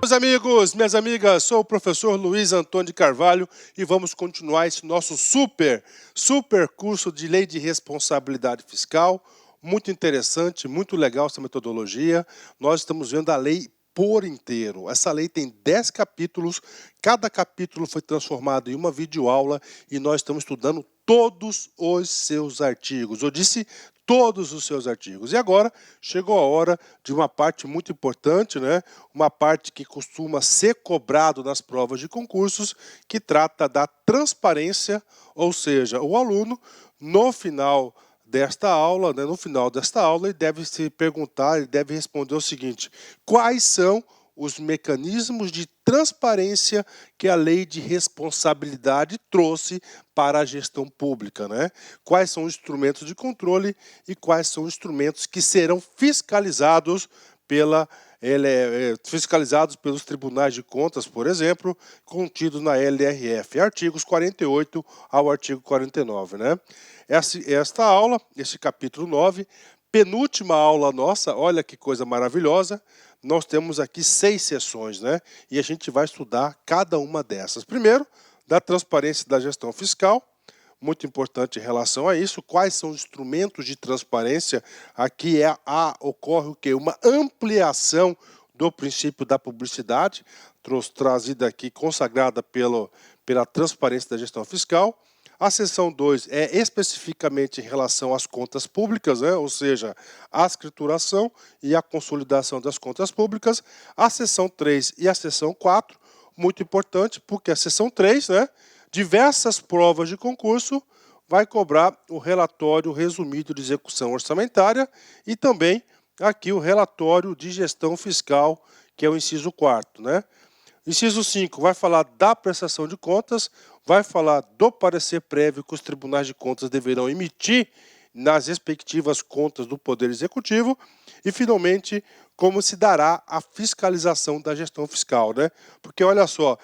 Meus amigos, minhas amigas, sou o professor Luiz Antônio de Carvalho e vamos continuar esse nosso super curso de Lei de Responsabilidade Fiscal. Muito interessante, muito legal essa metodologia. Nós estamos vendo a lei por inteiro. Essa lei tem 10 capítulos, cada capítulo foi transformado em uma videoaula e nós estamos estudando todos os seus artigos. Eu disse todos os seus artigos. E agora chegou a hora de uma parte muito importante, né? Uma parte que costuma ser cobrado nas provas de concursos, que trata da transparência, ou seja, o aluno, no final desta aula, né, ele deve se perguntar, ele deve responder o seguinte: quais são os mecanismos de transparência que a lei de responsabilidade trouxe para a gestão pública, né? Quais são os instrumentos de controle e quais são os instrumentos que serão fiscalizados fiscalizados pelos tribunais de contas, por exemplo, contidos na LRF, artigos 48 ao artigo 49, né? Esta aula, este capítulo 9, penúltima aula nossa, olha que coisa maravilhosa, nós temos aqui 6 sessões, né? E a gente vai estudar cada uma dessas. Primeiro, da transparência da gestão fiscal, muito importante em relação a isso. Quais são os instrumentos de transparência? Aqui ocorre o quê? Uma ampliação do princípio da publicidade, trazida aqui, consagrada pela transparência da gestão fiscal. A seção 2 é especificamente em relação às contas públicas, né? Ou seja, a escrituração e a consolidação das contas públicas. A seção 3 e a seção 4, muito importante, porque a seção 3, né, diversas provas de concurso, vai cobrar o relatório resumido de execução orçamentária e também aqui o relatório de gestão fiscal, que é o inciso 4º, né? Inciso 5 vai falar da prestação de contas, vai falar do parecer prévio que os tribunais de contas deverão emitir nas respectivas contas do Poder Executivo e, finalmente, como se dará a fiscalização da gestão fiscal, né? Porque, olha só,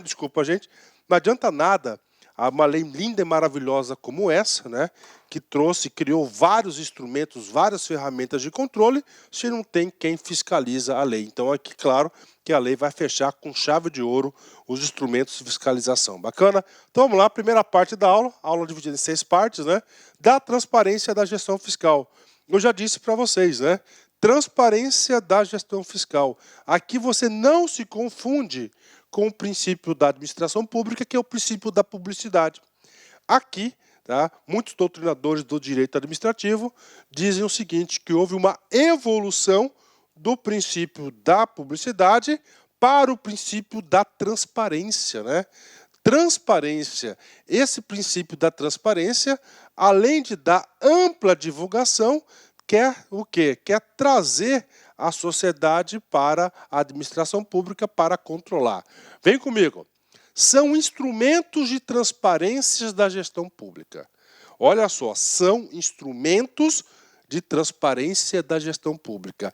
desculpa, gente, não adianta nada uma lei linda e maravilhosa como essa, né, que criou vários instrumentos, várias ferramentas de controle, se não tem quem fiscaliza a lei. Então, aqui, claro, que a lei vai fechar com chave de ouro os instrumentos de fiscalização. Bacana? Então, vamos lá, primeira parte da aula dividida em 6 partes, né, da transparência da gestão fiscal. Eu já disse para vocês, né, transparência da gestão fiscal. Aqui você não se confunde com o princípio da administração pública, que é o princípio da publicidade. Aqui, tá, muitos doutrinadores do direito administrativo dizem o seguinte, que houve uma evolução do princípio da publicidade para o princípio da transparência, né? Transparência. Esse princípio da transparência, além de dar ampla divulgação, quer o quê? Quer trazer a sociedade para a administração pública para controlar. Vem comigo. São instrumentos de transparência da gestão pública. Olha só, são instrumentos de transparência da gestão pública.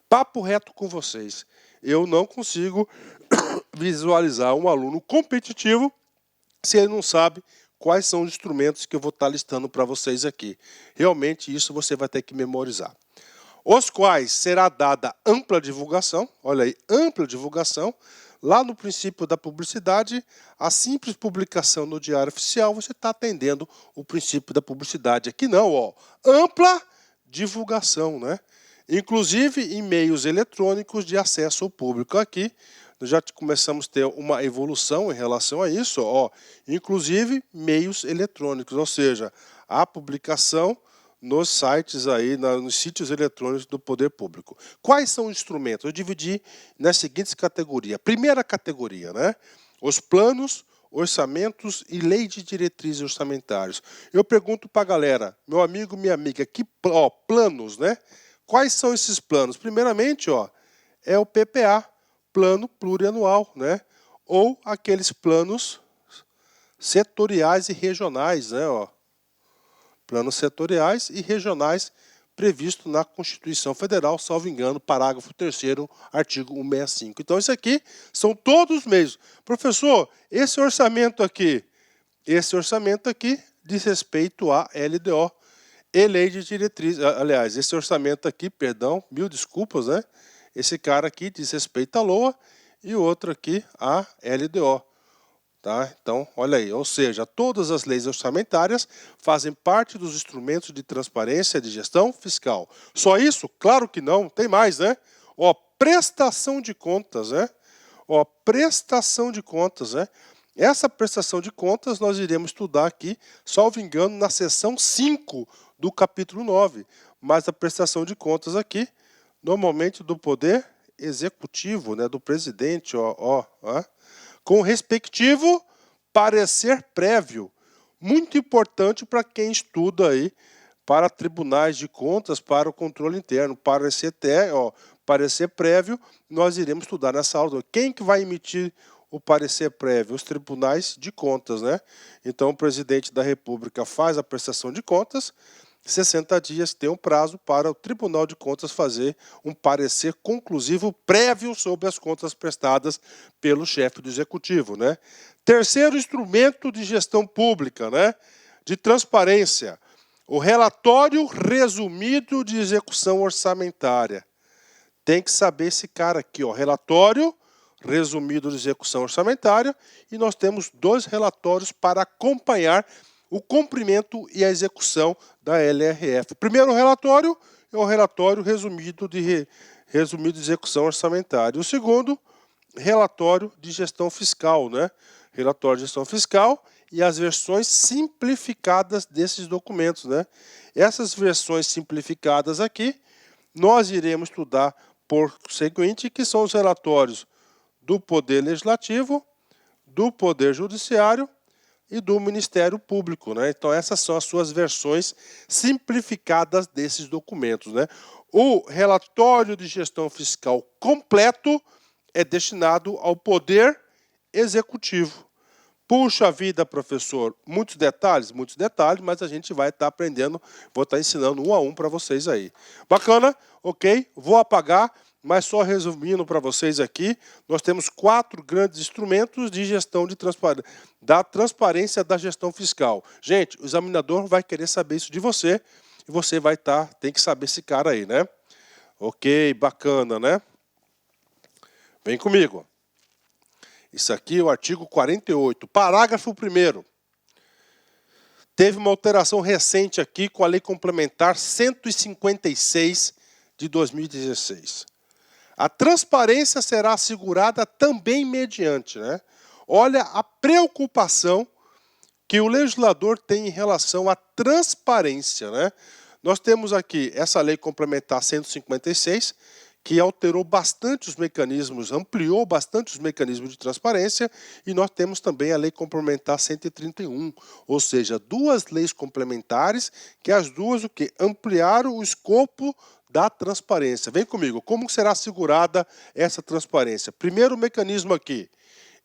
Papo reto com vocês. Eu não consigo visualizar um aluno competitivo se ele não sabe quais são os instrumentos que eu vou estar listando para vocês aqui. Realmente isso você vai ter que memorizar. Os quais será dada ampla divulgação, olha aí, ampla divulgação, lá no princípio da publicidade, a simples publicação no Diário Oficial, você está atendendo o princípio da publicidade. Aqui não, ó, ampla divulgação, né? Inclusive em meios eletrônicos de acesso ao público. Aqui, nós já começamos a ter uma evolução em relação a isso, ó, inclusive meios eletrônicos, ou seja, a publicação nos sites aí, nos sítios eletrônicos do poder público. Quais são os instrumentos? Eu dividi nas seguintes categorias. Primeira categoria, né? Os planos, orçamentos e lei de diretrizes orçamentários. Eu pergunto para a galera, meu amigo, minha amiga, planos, né? Quais são esses planos? Primeiramente, ó, é o PPA, Plano Plurianual, né? Ou aqueles planos setoriais e regionais, né? Ó, planos setoriais e regionais previsto na Constituição Federal, salvo engano, parágrafo 3º, artigo 165. Então, isso aqui são todos os meios. Professor, esse orçamento aqui diz respeito à LDO e lei de diretrizes. Aliás, esse orçamento aqui, perdão, mil desculpas, né? Esse cara aqui diz respeito à LOA e o outro aqui à LDO. Tá? Então, olha aí, ou seja, todas as leis orçamentárias fazem parte dos instrumentos de transparência de gestão fiscal. Só isso? Claro que não, tem mais, né? Ó, prestação de contas, né? Ó, prestação de contas, né? Essa prestação de contas nós iremos estudar aqui, salvo engano, na seção 5 do capítulo 9. Mas a prestação de contas aqui, normalmente do Poder Executivo, né? Do presidente, ó. Com o respectivo parecer prévio. Muito importante para quem estuda aí para tribunais de contas, para o controle interno. Parecer prévio, nós iremos estudar nessa aula. Quem que vai emitir o parecer prévio? Os tribunais de contas, né? Então, o presidente da República faz a prestação de contas, 60 dias tem um prazo para o Tribunal de Contas fazer um parecer conclusivo prévio sobre as contas prestadas pelo chefe do Executivo, né? Terceiro instrumento de gestão pública, né? De transparência, o relatório resumido de execução orçamentária. Tem que saber esse cara aqui, ó, relatório resumido de execução orçamentária, e nós temos 2 relatórios para acompanhar o cumprimento e a execução da LRF. O primeiro relatório é o relatório resumido de execução orçamentária. O segundo, relatório de gestão fiscal, né? Relatório de gestão fiscal e as versões simplificadas desses documentos, né? Essas versões simplificadas aqui, nós iremos estudar por seguinte, que são os relatórios do Poder Legislativo, do Poder Judiciário e do Ministério Público, né? Então, essas são as suas versões simplificadas desses documentos, né? O relatório de gestão fiscal completo é destinado ao Poder Executivo. Puxa vida, professor, muitos detalhes, mas a gente vai estar aprendendo, vou estar ensinando um a um para vocês aí. Bacana? Ok? Vou apagar, mas só resumindo para vocês aqui, nós temos 4 grandes instrumentos de gestão da transparência da gestão fiscal. Gente, o examinador vai querer saber isso de você, e você tem que saber esse cara aí, né? Ok, bacana, né? Vem comigo. Isso aqui é o artigo 48, parágrafo 1º. Teve uma alteração recente aqui com a Lei Complementar 156 de 2016. A transparência será assegurada também mediante, né? Olha a preocupação que o legislador tem em relação à transparência, né? Nós temos aqui essa Lei Complementar 156, que alterou bastante os mecanismos, ampliou bastante os mecanismos de transparência, e nós temos também a Lei Complementar 131, ou seja, 2 leis complementares, que as duas ampliaram o escopo da transparência. Vem comigo, como será assegurada essa transparência? Primeiro mecanismo aqui,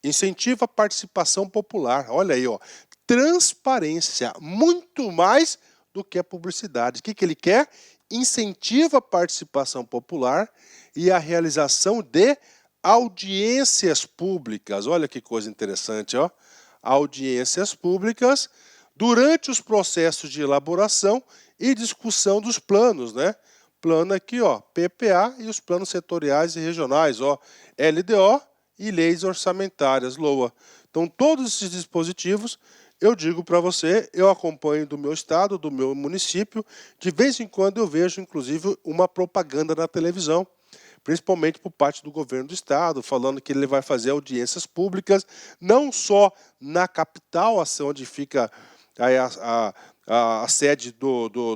incentiva a participação popular. Olha aí, ó, transparência, muito mais do que a publicidade. O que ele quer? Incentiva a participação popular e a realização de audiências públicas. Olha que coisa interessante, ó. Audiências públicas durante os processos de elaboração e discussão dos planos, né? Plano aqui, ó, PPA e os planos setoriais e regionais, ó, LDO e leis orçamentárias, LOA. Então, todos esses dispositivos, eu digo para você, eu acompanho do meu estado, do meu município, de vez em quando eu vejo, inclusive, uma propaganda na televisão, principalmente por parte do governo do estado, falando que ele vai fazer audiências públicas, não só na capital, onde fica a sede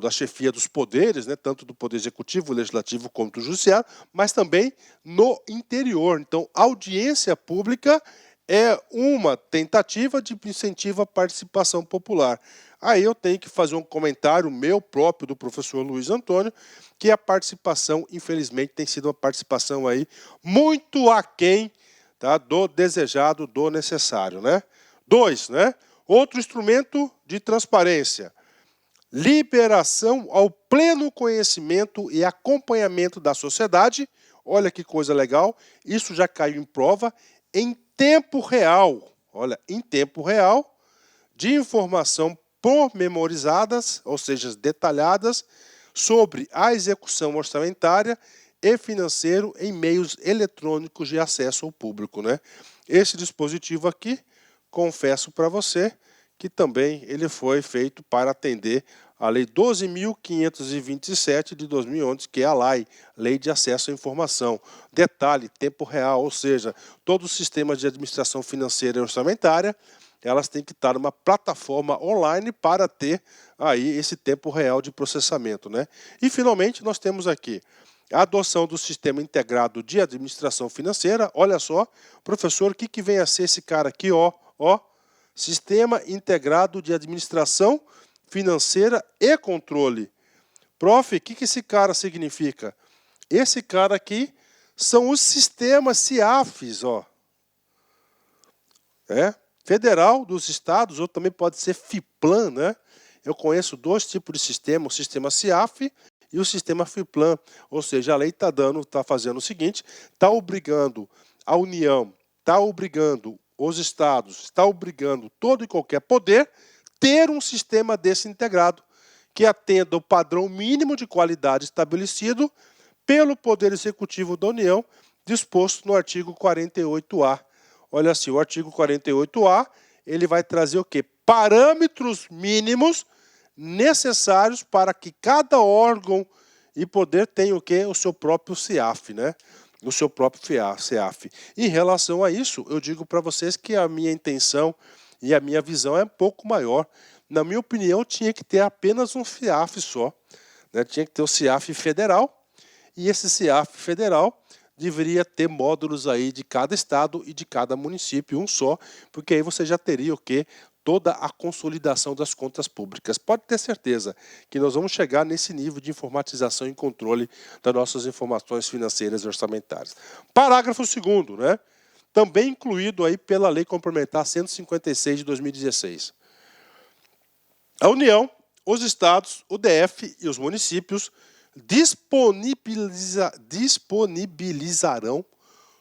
da chefia dos poderes, né, tanto do Poder Executivo, Legislativo, como do Judiciário, mas também no interior. Então, audiência pública é uma tentativa de incentivo à participação popular. Aí eu tenho que fazer um comentário meu próprio do professor Luiz Antônio, que a participação, infelizmente, tem sido uma participação aí muito aquém, tá, do desejado, do necessário, né? 2, né? Outro instrumento de transparência, liberação ao pleno conhecimento e acompanhamento da sociedade. Olha que coisa legal, isso já caiu em prova, em tempo real, olha, em tempo real, de informação pormenorizadas, ou seja, detalhadas, sobre a execução orçamentária e financeiro em meios eletrônicos de acesso ao público, né? Esse dispositivo aqui, confesso para você que também ele foi feito para atender a Lei 12.527 de 2011, que é a LAI, Lei de Acesso à Informação. Detalhe, tempo real, ou seja, todos os sistemas de administração financeira e orçamentária, elas têm que estar numa plataforma online para ter aí esse tempo real de processamento, né? E finalmente nós temos aqui a adoção do Sistema Integrado de Administração Financeira. Olha só, professor, o que vem a ser esse cara aqui, ó, Sistema Integrado de Administração Financeira e Controle. Prof, o que esse cara significa? Esse cara aqui são os sistemas CIAFs, ó. Federal dos estados, ou também pode ser FIPLAN, né? Eu conheço dois tipos de sistema, o sistema CIAF e o sistema FIPLAN. Ou seja, a lei está fazendo o seguinte, está obrigando a União, está obrigando os estados, está obrigando todo e qualquer poder ter um sistema desse integrado que atenda o padrão mínimo de qualidade estabelecido pelo Poder Executivo da União, disposto no artigo 48A. Olha assim, o artigo 48A, ele vai trazer o quê? Parâmetros mínimos necessários para que cada órgão e poder tenha o quê? O seu próprio CIAF, né? O seu próprio CIAF. Em relação a isso, eu digo para vocês que a minha intenção e a minha visão é um pouco maior. Na minha opinião, tinha que ter apenas um CIAF só, né? Tinha que ter o CIAF federal, e esse CIAF federal deveria ter módulos aí de cada estado e de cada município, um só, porque aí você já teria o quê? Toda a consolidação das contas públicas. Pode ter certeza que nós vamos chegar nesse nível de informatização e controle das nossas informações financeiras e orçamentárias. Parágrafo 2º, né? Também incluído aí pela Lei Complementar 156 de 2016. A União, os estados, o DF e os municípios disponibilizarão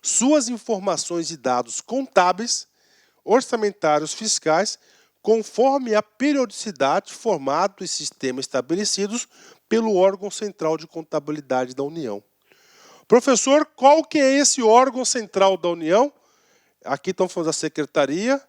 suas informações e dados contábeis, orçamentários, fiscais, conforme a periodicidade, formato e sistema estabelecidos pelo órgão central de contabilidade da União. Professor, qual que é esse órgão central da União? Aqui estão falando da Secretaria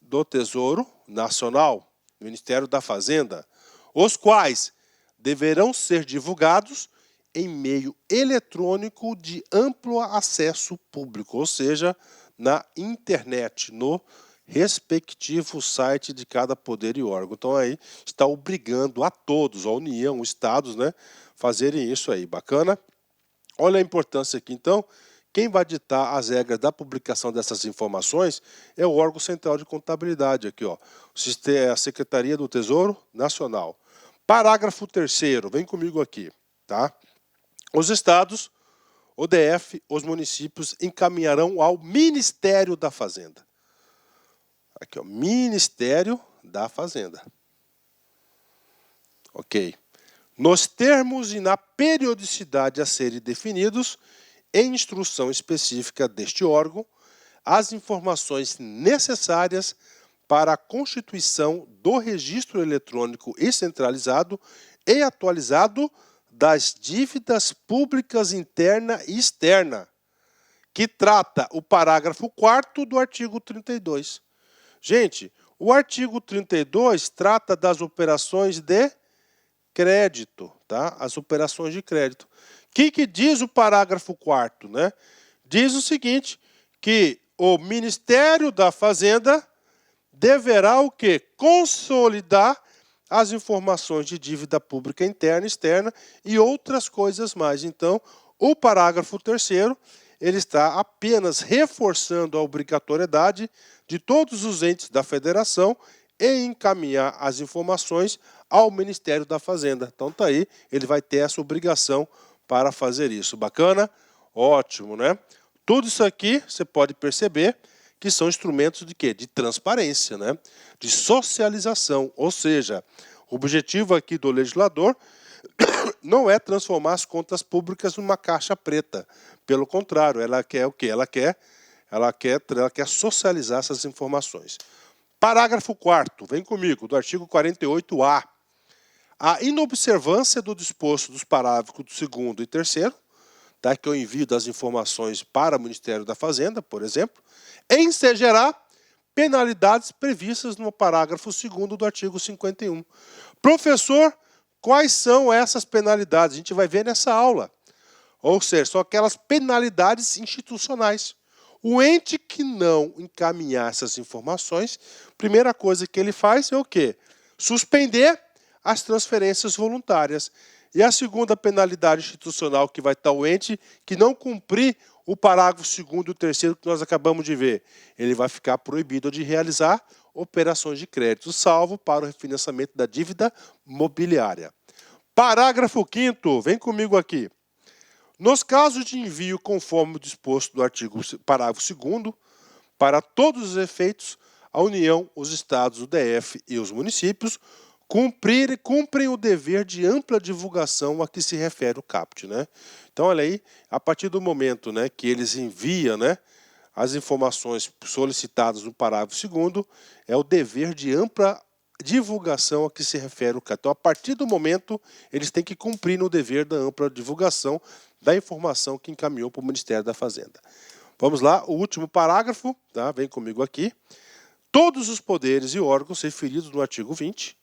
do Tesouro Nacional, Ministério da Fazenda, os quais deverão ser divulgados em meio eletrônico de amplo acesso público, ou seja, na internet, no respectivo site de cada poder e órgão. Então aí está obrigando a todos, a União, os estados, né, fazerem isso aí. Bacana? Olha a importância aqui, então. Quem vai ditar as regras da publicação dessas informações é o órgão central de contabilidade, aqui, ó, a Secretaria do Tesouro Nacional. Parágrafo 3º, vem comigo aqui, tá? Os estados, o DF, os municípios encaminharão ao Ministério da Fazenda. Aqui, ó, Ministério da Fazenda. Ok. Nos termos e na periodicidade a serem definidos, em instrução específica deste órgão, as informações necessárias para a constituição do registro eletrônico e centralizado e atualizado das dívidas públicas interna e externa, que trata o parágrafo 4º do artigo 32. Gente, o artigo 32 trata das operações de crédito, tá? As operações de crédito. O que diz o parágrafo 4º, né? Diz o seguinte, que o Ministério da Fazenda deverá o quê? Consolidar as informações de dívida pública interna e externa e outras coisas mais. Então, o parágrafo 3º, ele está apenas reforçando a obrigatoriedade de todos os entes da federação em encaminhar as informações ao Ministério da Fazenda. Então tá aí, ele vai ter essa obrigação para fazer isso. Bacana? Ótimo, né? Tudo isso aqui, você pode perceber que são instrumentos de quê? De transparência, né? De socialização. Ou seja, o objetivo aqui do legislador não é transformar as contas públicas numa caixa preta. Pelo contrário, ela quer o quê? Ela quer socializar essas informações. Parágrafo 4º, vem comigo, do artigo 48A. A inobservância do disposto dos parágrafos 2º e 3º tá? Que é o envio das informações para o Ministério da Fazenda, por exemplo, ensejará penalidades previstas no parágrafo 2º do artigo 51. Professor, quais são essas penalidades? A gente vai ver nessa aula. Ou seja, são aquelas penalidades institucionais. O ente que não encaminhar essas informações, primeira coisa que ele faz é o quê? Suspender as transferências voluntárias. E a segunda penalidade institucional que vai estar o ente que não cumprir o parágrafo 2º e o 3º que nós acabamos de ver. Ele vai ficar proibido de realizar operações de crédito, salvo para o refinanciamento da dívida mobiliária. Parágrafo 5º, vem comigo aqui. Nos casos de envio conforme o disposto do artigo parágrafo 2º, para todos os efeitos, a União, os Estados, o DF e os municípios cumprem o dever de ampla divulgação a que se refere o caput, né? Então, olha aí, a partir do momento, né, que eles enviam, né, as informações solicitadas no parágrafo 2º, é o dever de ampla divulgação a que se refere o caput. Então, a partir do momento, eles têm que cumprir no dever da ampla divulgação da informação que encaminhou para o Ministério da Fazenda. Vamos lá, o último parágrafo, tá? Vem comigo aqui. Todos os poderes e órgãos referidos no artigo 20.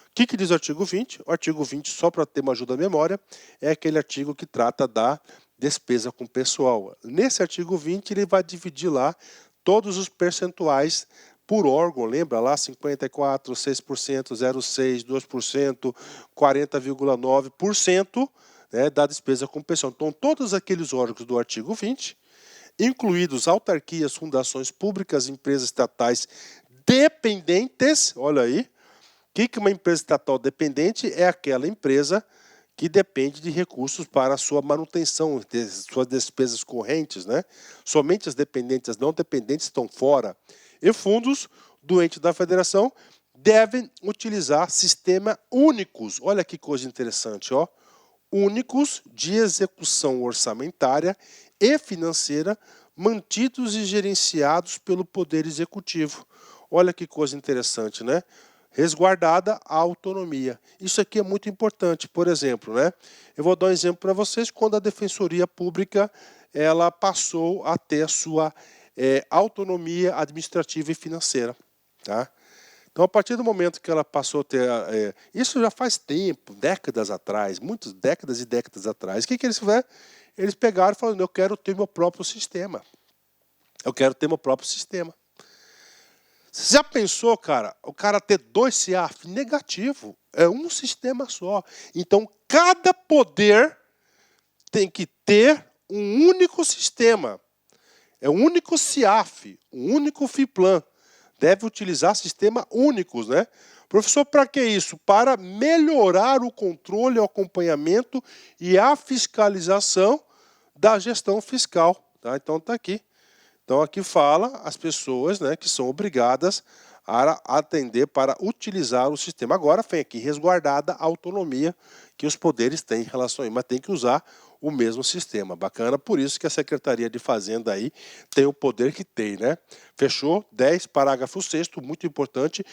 O que diz o artigo 20? O artigo 20, só para ter uma ajuda à memória, é aquele artigo que trata da despesa com pessoal. Nesse artigo 20, ele vai dividir lá todos os percentuais por órgão, lembra lá? 54%, 6%, 0,6%, 2%, 40,9%, né, da despesa com pessoal. Então, todos aqueles órgãos do artigo 20, incluídos autarquias, fundações públicas, empresas estatais dependentes, olha aí, o que uma empresa estatal dependente é aquela empresa que depende de recursos para a sua manutenção, de suas despesas correntes, né? Somente as dependentes, as não dependentes estão fora. E fundos do ente da federação devem utilizar sistemas únicos. Olha que coisa interessante, ó. Únicos de execução orçamentária e financeira, mantidos e gerenciados pelo Poder Executivo. Olha que coisa interessante, né? Resguardada a autonomia. Isso aqui é muito importante. Por exemplo, né? Eu vou dar um exemplo para vocês quando a Defensoria Pública ela passou a ter a sua autonomia administrativa e financeira. Tá? Então, a partir do momento que ela passou a ter... isso já faz tempo, décadas atrás, muitas décadas e décadas atrás. O que eles fizeram? Eles pegaram e falaram, eu quero ter meu próprio sistema. Eu quero ter meu próprio sistema. Você já pensou, cara, o cara ter 2 CIAF? Negativo. É um sistema só. Então, cada poder tem que ter um único sistema. É um único CIAF, um único FIPLAN. Deve utilizar sistemas únicos, né? Professor, para que isso? Para melhorar o controle, o acompanhamento e a fiscalização da gestão fiscal. Tá? Então, está aqui. Então, aqui fala as pessoas, né, que são obrigadas a atender para utilizar o sistema. Agora, vem aqui resguardada a autonomia que os poderes têm em relação a isso, mas tem que usar o mesmo sistema. Bacana, por isso que a Secretaria de Fazenda aí tem o poder que tem, né? Fechou? 10, parágrafo 6º, muito importante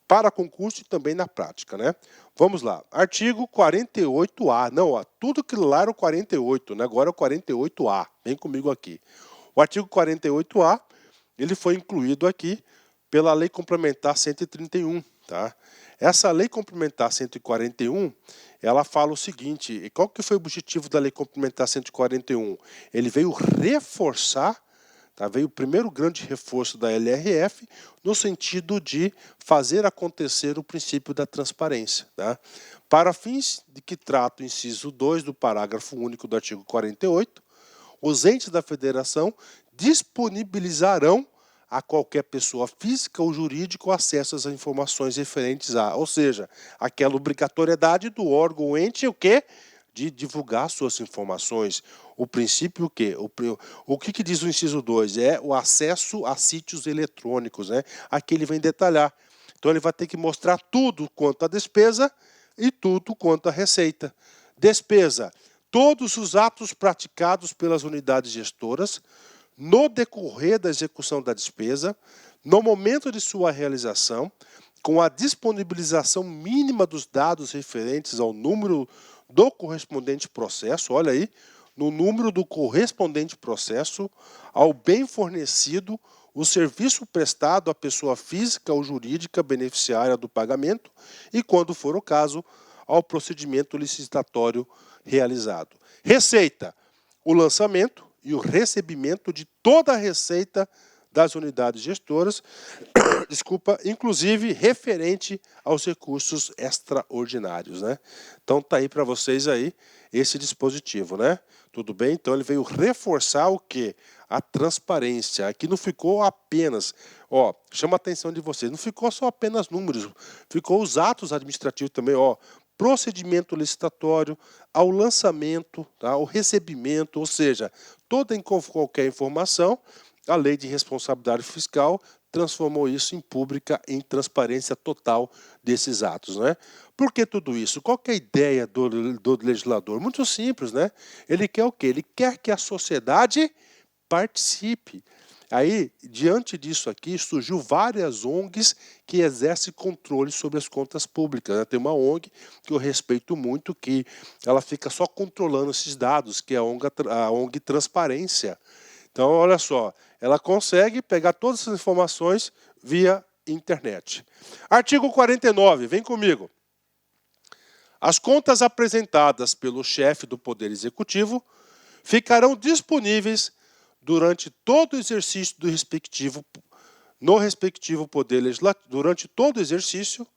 para concurso e também na prática, né? Vamos lá. Artigo 48A. Não, ó, tudo que lá era o 48, né? Agora é o 48A. Vem comigo aqui. O artigo 48A, ele foi incluído aqui pela Lei Complementar 131, tá? Essa Lei Complementar 141, ela fala o seguinte, e qual que foi o objetivo da Lei Complementar 141? Ele veio reforçar, tá? Veio o primeiro grande reforço da LRF, no sentido de fazer acontecer o princípio da transparência, tá? Para fins de que trata o inciso 2 do parágrafo único do artigo 48, os entes da federação disponibilizarão a qualquer pessoa física ou jurídica o acesso às informações referentes a, ou seja, aquela obrigatoriedade do órgão ou ente, o quê? De divulgar suas informações. O princípio, o quê? O que diz o inciso 2? É o acesso a sítios eletrônicos, né? Aqui ele vem detalhar. Então ele vai ter que mostrar tudo quanto à despesa e tudo quanto à receita. Despesa. Todos os atos praticados pelas unidades gestoras no decorrer da execução da despesa, no momento de sua realização, com a disponibilização mínima dos dados referentes ao número do correspondente processo, olha aí, no número do correspondente processo, ao bem fornecido, o serviço prestado à pessoa física ou jurídica beneficiária do pagamento e, quando for o caso, ao procedimento licitatório realizado. Receita: o lançamento e o recebimento de toda a receita das unidades gestoras, desculpa, inclusive referente aos recursos extraordinários, né? Então tá aí para vocês aí esse dispositivo, né? Tudo bem? Então ele veio reforçar o quê? A transparência. Aqui não ficou apenas, ó, chama a atenção de vocês, não ficou só apenas números, ficou os atos administrativos também, ó, procedimento licitatório, ao lançamento, tá? Ao recebimento, ou seja, toda e qualquer informação. A Lei de Responsabilidade Fiscal transformou isso em pública, em transparência total desses atos, né? Por que tudo isso? Qual que é a ideia do legislador? Muito simples, né? Ele quer o quê? Ele quer que a sociedade participe. Aí, diante disso aqui, surgiu várias ONGs que exercem controle sobre as contas públicas, né? Tem uma ONG que eu respeito muito, que ela fica só controlando esses dados, que é a ONG Transparência. Então, olha só, ela consegue pegar todas essas informações via internet. Artigo 49, vem comigo. As contas apresentadas pelo chefe do Poder Executivo ficarão disponíveis durante todo o exercício do respectivo Poder Legislativo, durante todo o exercício,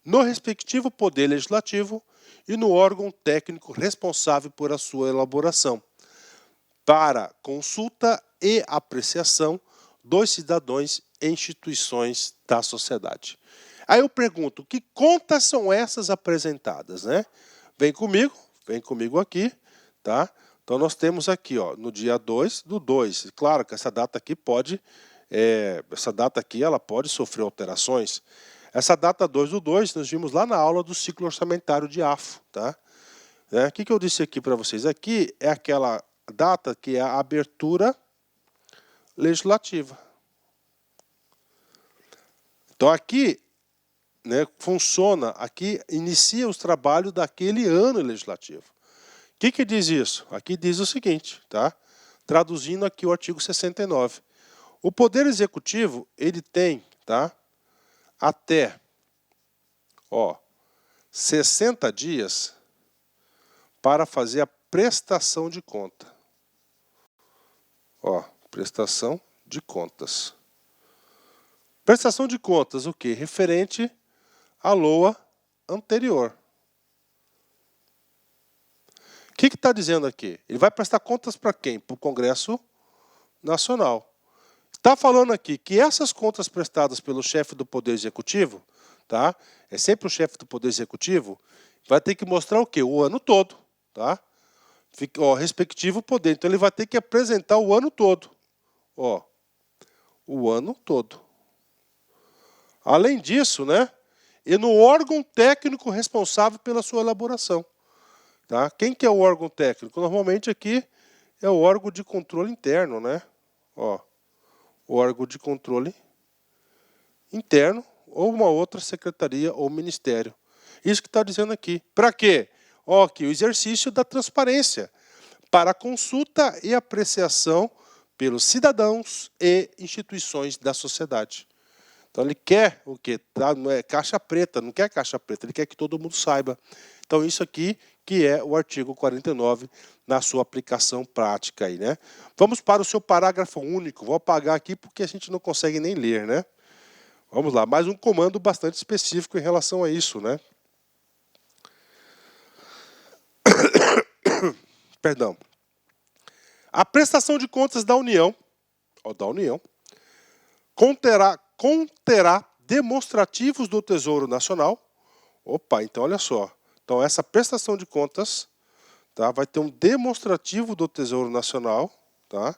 no respectivo Poder Legislativo e no órgão técnico responsável por a sua elaboração, para consulta e apreciação dos cidadãos e instituições da sociedade. Aí eu pergunto, que contas são essas apresentadas, né? Vem comigo aqui, tá? Então nós temos aqui, ó, no dia 2/2. Claro que essa data aqui ela pode sofrer alterações. Essa data 2/2 nós vimos lá na aula do ciclo orçamentário de AFO, tá? O que eu disse aqui para vocês? Aqui é aquela data que é a abertura legislativa. Então aqui, né, funciona, aqui inicia os trabalhos daquele ano legislativo. O que diz isso? Aqui diz o seguinte, tá? Traduzindo aqui o artigo 69. O Poder Executivo, ele tem, tá, até 60 dias para fazer a prestação de conta. Prestação de contas. Prestação de contas, o quê? Referente à LOA anterior. O que está dizendo aqui? Ele vai prestar contas para quem? Para o Congresso Nacional. Está falando aqui que essas contas prestadas pelo chefe do Poder Executivo, tá? É sempre o chefe do Poder Executivo, vai ter que mostrar o quê? O ano todo, tá? Respectivo poder. Então ele vai ter que apresentar o ano todo. O ano todo. Além disso, né? E no órgão técnico responsável pela sua elaboração. Tá? Quem que é o órgão técnico? Normalmente aqui é o órgão de controle interno, né? O órgão de controle interno ou uma outra secretaria ou ministério. Isso que está dizendo aqui. Para quê? Aqui o exercício da transparência para consulta e apreciação pelos cidadãos e instituições da sociedade. Então ele quer o quê? Não é caixa preta, não quer caixa preta, ele quer que todo mundo saiba. Então isso aqui que é o artigo 49 na sua aplicação prática aí, né? Vamos para o seu parágrafo único. Vou apagar aqui porque a gente não consegue nem ler, né? Vamos lá, mais um comando bastante específico em relação a isso, né? Perdão. A prestação de contas da União, conterá demonstrativos do Tesouro Nacional. Então olha só. Então essa prestação de contas, tá, vai ter um demonstrativo do Tesouro Nacional, tá,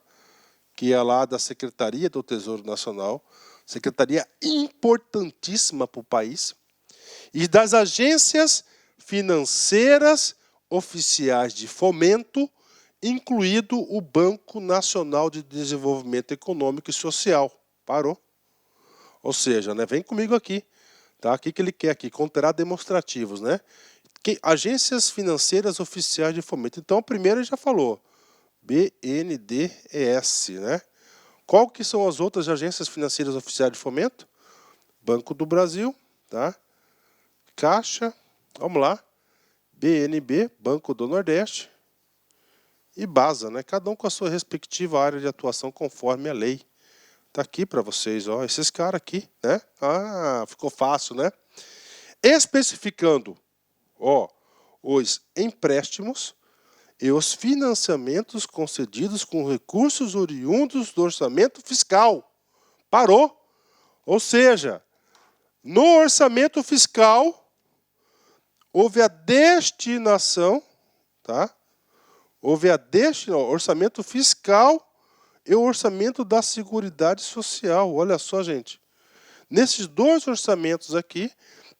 que é lá da Secretaria do Tesouro Nacional, secretaria importantíssima para o país, e das agências financeiras oficiais de fomento, incluído o Banco Nacional de Desenvolvimento Econômico e Social. Parou? Ou seja, né, vem comigo aqui. Tá? O que ele quer aqui? Conterá demonstrativos, né? Agências financeiras oficiais de fomento. Então, primeiro ele já falou. BNDES, né? Qual que são as outras agências financeiras oficiais de fomento? Banco do Brasil, tá? Caixa, vamos lá, BNB, Banco do Nordeste e BASA, né? Cada um com a sua respectiva área de atuação conforme a lei. Tá aqui para vocês, ó, esses caras aqui, né? Ah, ficou fácil, né? Especificando, ó, os empréstimos e os financiamentos concedidos com recursos oriundos do orçamento fiscal. Parou? Ou seja, no orçamento fiscal houve a destinação, tá? Houve a destinação, orçamento fiscal e o orçamento da Seguridade Social. Olha só, gente. Nesses dois orçamentos aqui,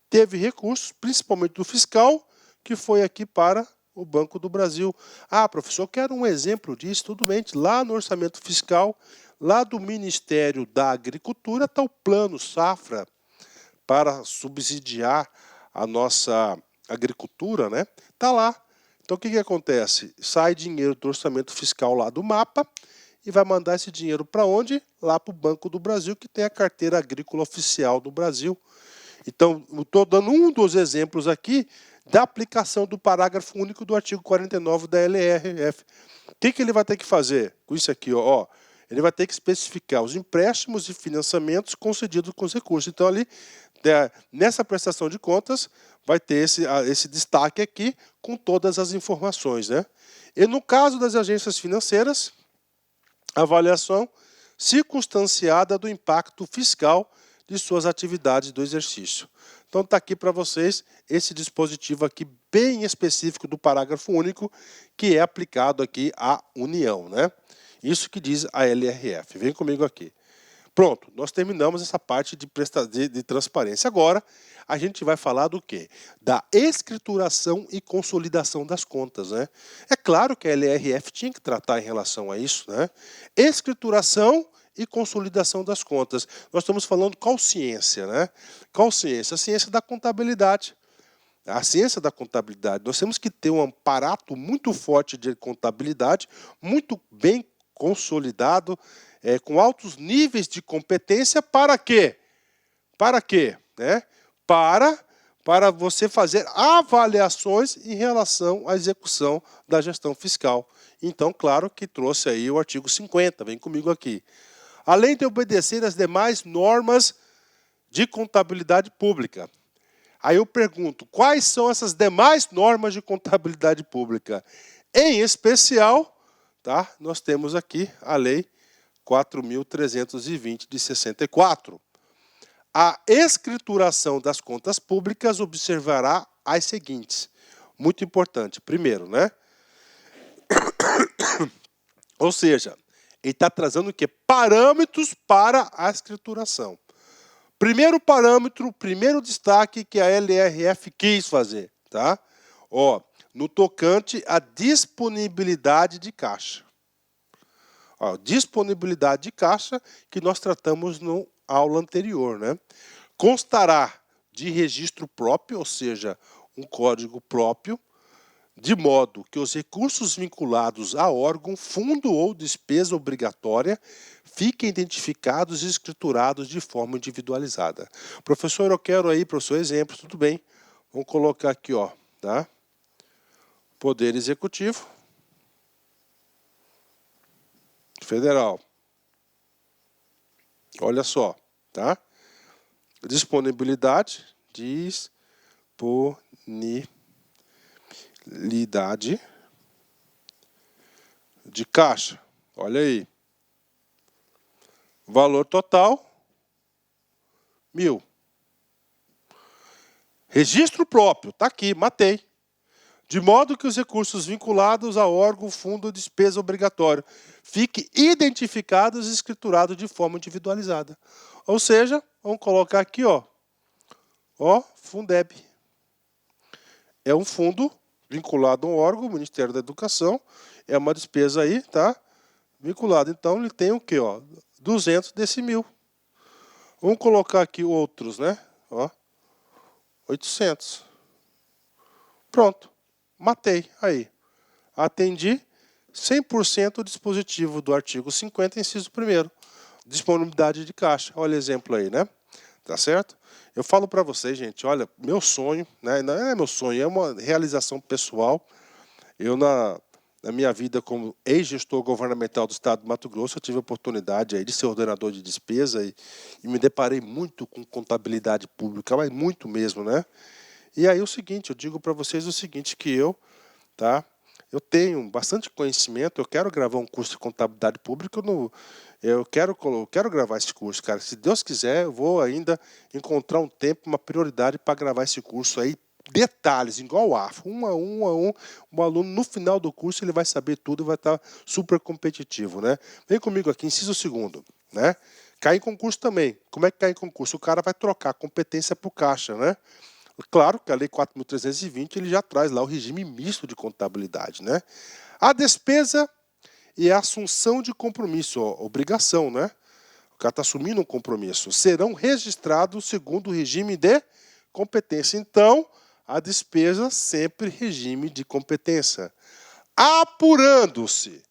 teve recursos, principalmente do fiscal, que foi aqui para o Banco do Brasil. Ah, professor, eu quero um exemplo disso. Tudo bem, lá no orçamento fiscal, lá do Ministério da Agricultura, está o Plano Safra para subsidiar a nossa agricultura, né? Está lá. Então, o que acontece? Sai dinheiro do orçamento fiscal lá do MAPA e vai mandar esse dinheiro para onde? Lá para o Banco do Brasil, que tem a carteira agrícola oficial do Brasil. Então, estou dando um dos exemplos aqui da aplicação do parágrafo único do artigo 49 da LRF. O que ele vai ter que fazer com isso aqui? Ó, ele vai ter que especificar os empréstimos e financiamentos concedidos com os recursos. Então, ali, nessa prestação de contas, vai ter esse destaque aqui com todas as informações, né? E no caso das agências financeiras, avaliação circunstanciada do impacto fiscal de suas atividades do exercício. Então está aqui para vocês esse dispositivo aqui bem específico do parágrafo único que é aplicado aqui à União, né? Isso que diz a LRF. Vem comigo aqui. Pronto, nós terminamos essa parte de transparência. Agora, a gente vai falar do quê? Da escrituração e consolidação das contas, né? É claro que a LRF tinha que tratar em relação a isso, né? Escrituração e consolidação das contas. Nós estamos falando qual ciência, né? Qual ciência? A ciência da contabilidade. A ciência da contabilidade. Nós temos que ter um aparato muito forte de contabilidade, muito bem consolidado, com altos níveis de competência, para quê? Para quê? Né? Para você fazer avaliações em relação à execução da gestão fiscal. Então, claro que trouxe aí o artigo 50, vem comigo aqui. Além de obedecer às demais normas de contabilidade pública. Aí eu pergunto, quais são essas demais normas de contabilidade pública? Em especial, tá? Nós temos aqui a Lei 4.320 de 64. A escrituração das contas públicas observará as seguintes. Muito importante. Primeiro, né? Ou seja, ele está trazendo o quê? Parâmetros para a escrituração. Primeiro parâmetro, primeiro destaque que a LRF quis fazer, tá? Ó, no tocante à disponibilidade de caixa. Ó, disponibilidade de caixa que nós tratamos na aula anterior, né? Constará de registro próprio, ou seja, um código próprio, de modo que os recursos vinculados a órgão, fundo ou despesa obrigatória fiquem identificados e escriturados de forma individualizada. Professor, eu quero aí para o seu exemplo, tudo bem. Vamos colocar aqui, ó, tá? Poder Executivo Federal. Olha só, tá? Disponibilidade de caixa. Olha aí. Valor total, 1.000. Registro próprio, tá aqui, matei. De modo que os recursos vinculados a órgão, fundo ou despesa obrigatória fiquem identificados e escriturados de forma individualizada. Ou seja, vamos colocar aqui, ó, Fundeb. É um fundo vinculado a um órgão, o Ministério da Educação, é uma despesa aí, tá? Vinculado. Então, ele tem o quê, ó? 200 desse 1.000. Vamos colocar aqui outros, né? Ó, 800. Pronto. Matei. Aí. Atendi 100% o dispositivo do artigo 50, inciso 1º, disponibilidade de caixa. Olha o exemplo aí, né? Tá certo? Eu falo para vocês, gente, olha, meu sonho, né? Não é meu sonho, é uma realização pessoal. Eu, na minha vida como ex-gestor governamental do estado do Mato Grosso, eu tive a oportunidade aí de ser ordenador de despesa e me deparei muito com contabilidade pública, mas muito mesmo, né? E aí o seguinte, eu digo para vocês o seguinte, que eu tenho bastante conhecimento, eu quero gravar um curso de contabilidade pública, eu quero gravar esse curso, cara. Se Deus quiser, eu vou ainda encontrar um tempo, uma prioridade para gravar esse curso aí. Detalhes, igual o AFO, um a um, o aluno no final do curso ele vai saber tudo e vai estar super competitivo, né? Vem comigo aqui, inciso 2º, né? Cai em concurso também. Como é que cai em concurso? O cara vai trocar competência por caixa, né? Claro que a Lei 4.320 ele já traz lá o regime misto de contabilidade, né? A despesa e a assunção de compromisso, ó, obrigação, né? O cara está assumindo um compromisso. Serão registrados segundo o regime de competência. Então, a despesa sempre regime de competência. Apurando-se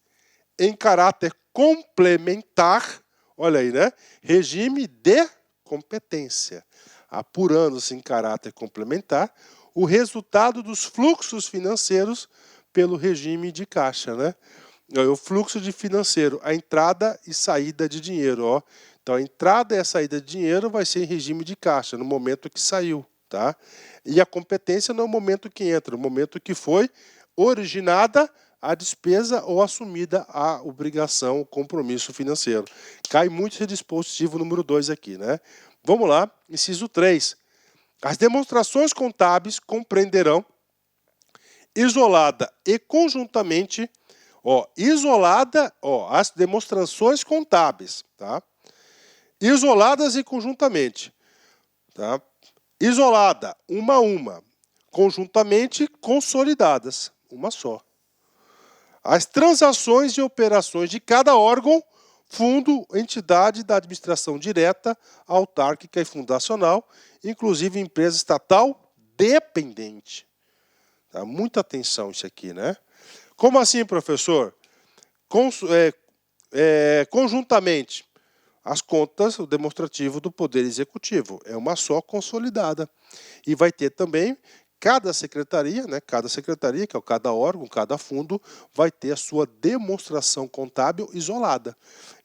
em caráter complementar, olha aí, né? Regime de competência. Apurando-se em caráter complementar o resultado dos fluxos financeiros pelo regime de caixa, né? O fluxo de financeiro, a entrada e saída de dinheiro, ó. Então a entrada e a saída de dinheiro vai ser em regime de caixa, no momento que saiu, tá? E a competência no momento que entra, no momento que foi originada a despesa ou assumida a obrigação, o compromisso financeiro. Cai muito esse dispositivo número 2 aqui, né? Vamos lá, inciso 3. As demonstrações contábeis compreenderão isolada e conjuntamente, as demonstrações contábeis, tá? Isoladas e conjuntamente, tá? Isolada, uma a uma. Conjuntamente, consolidadas, uma só. As transações e operações de cada órgão, fundo, entidade da administração direta, autárquica e fundacional, inclusive empresa estatal dependente. Tá? Muita atenção isso aqui, né? Como assim, professor? Conjuntamente, as contas, o demonstrativo do Poder Executivo. É uma só consolidada. E vai ter também cada secretaria, né, que é cada órgão, cada fundo, vai ter a sua demonstração contábil isolada.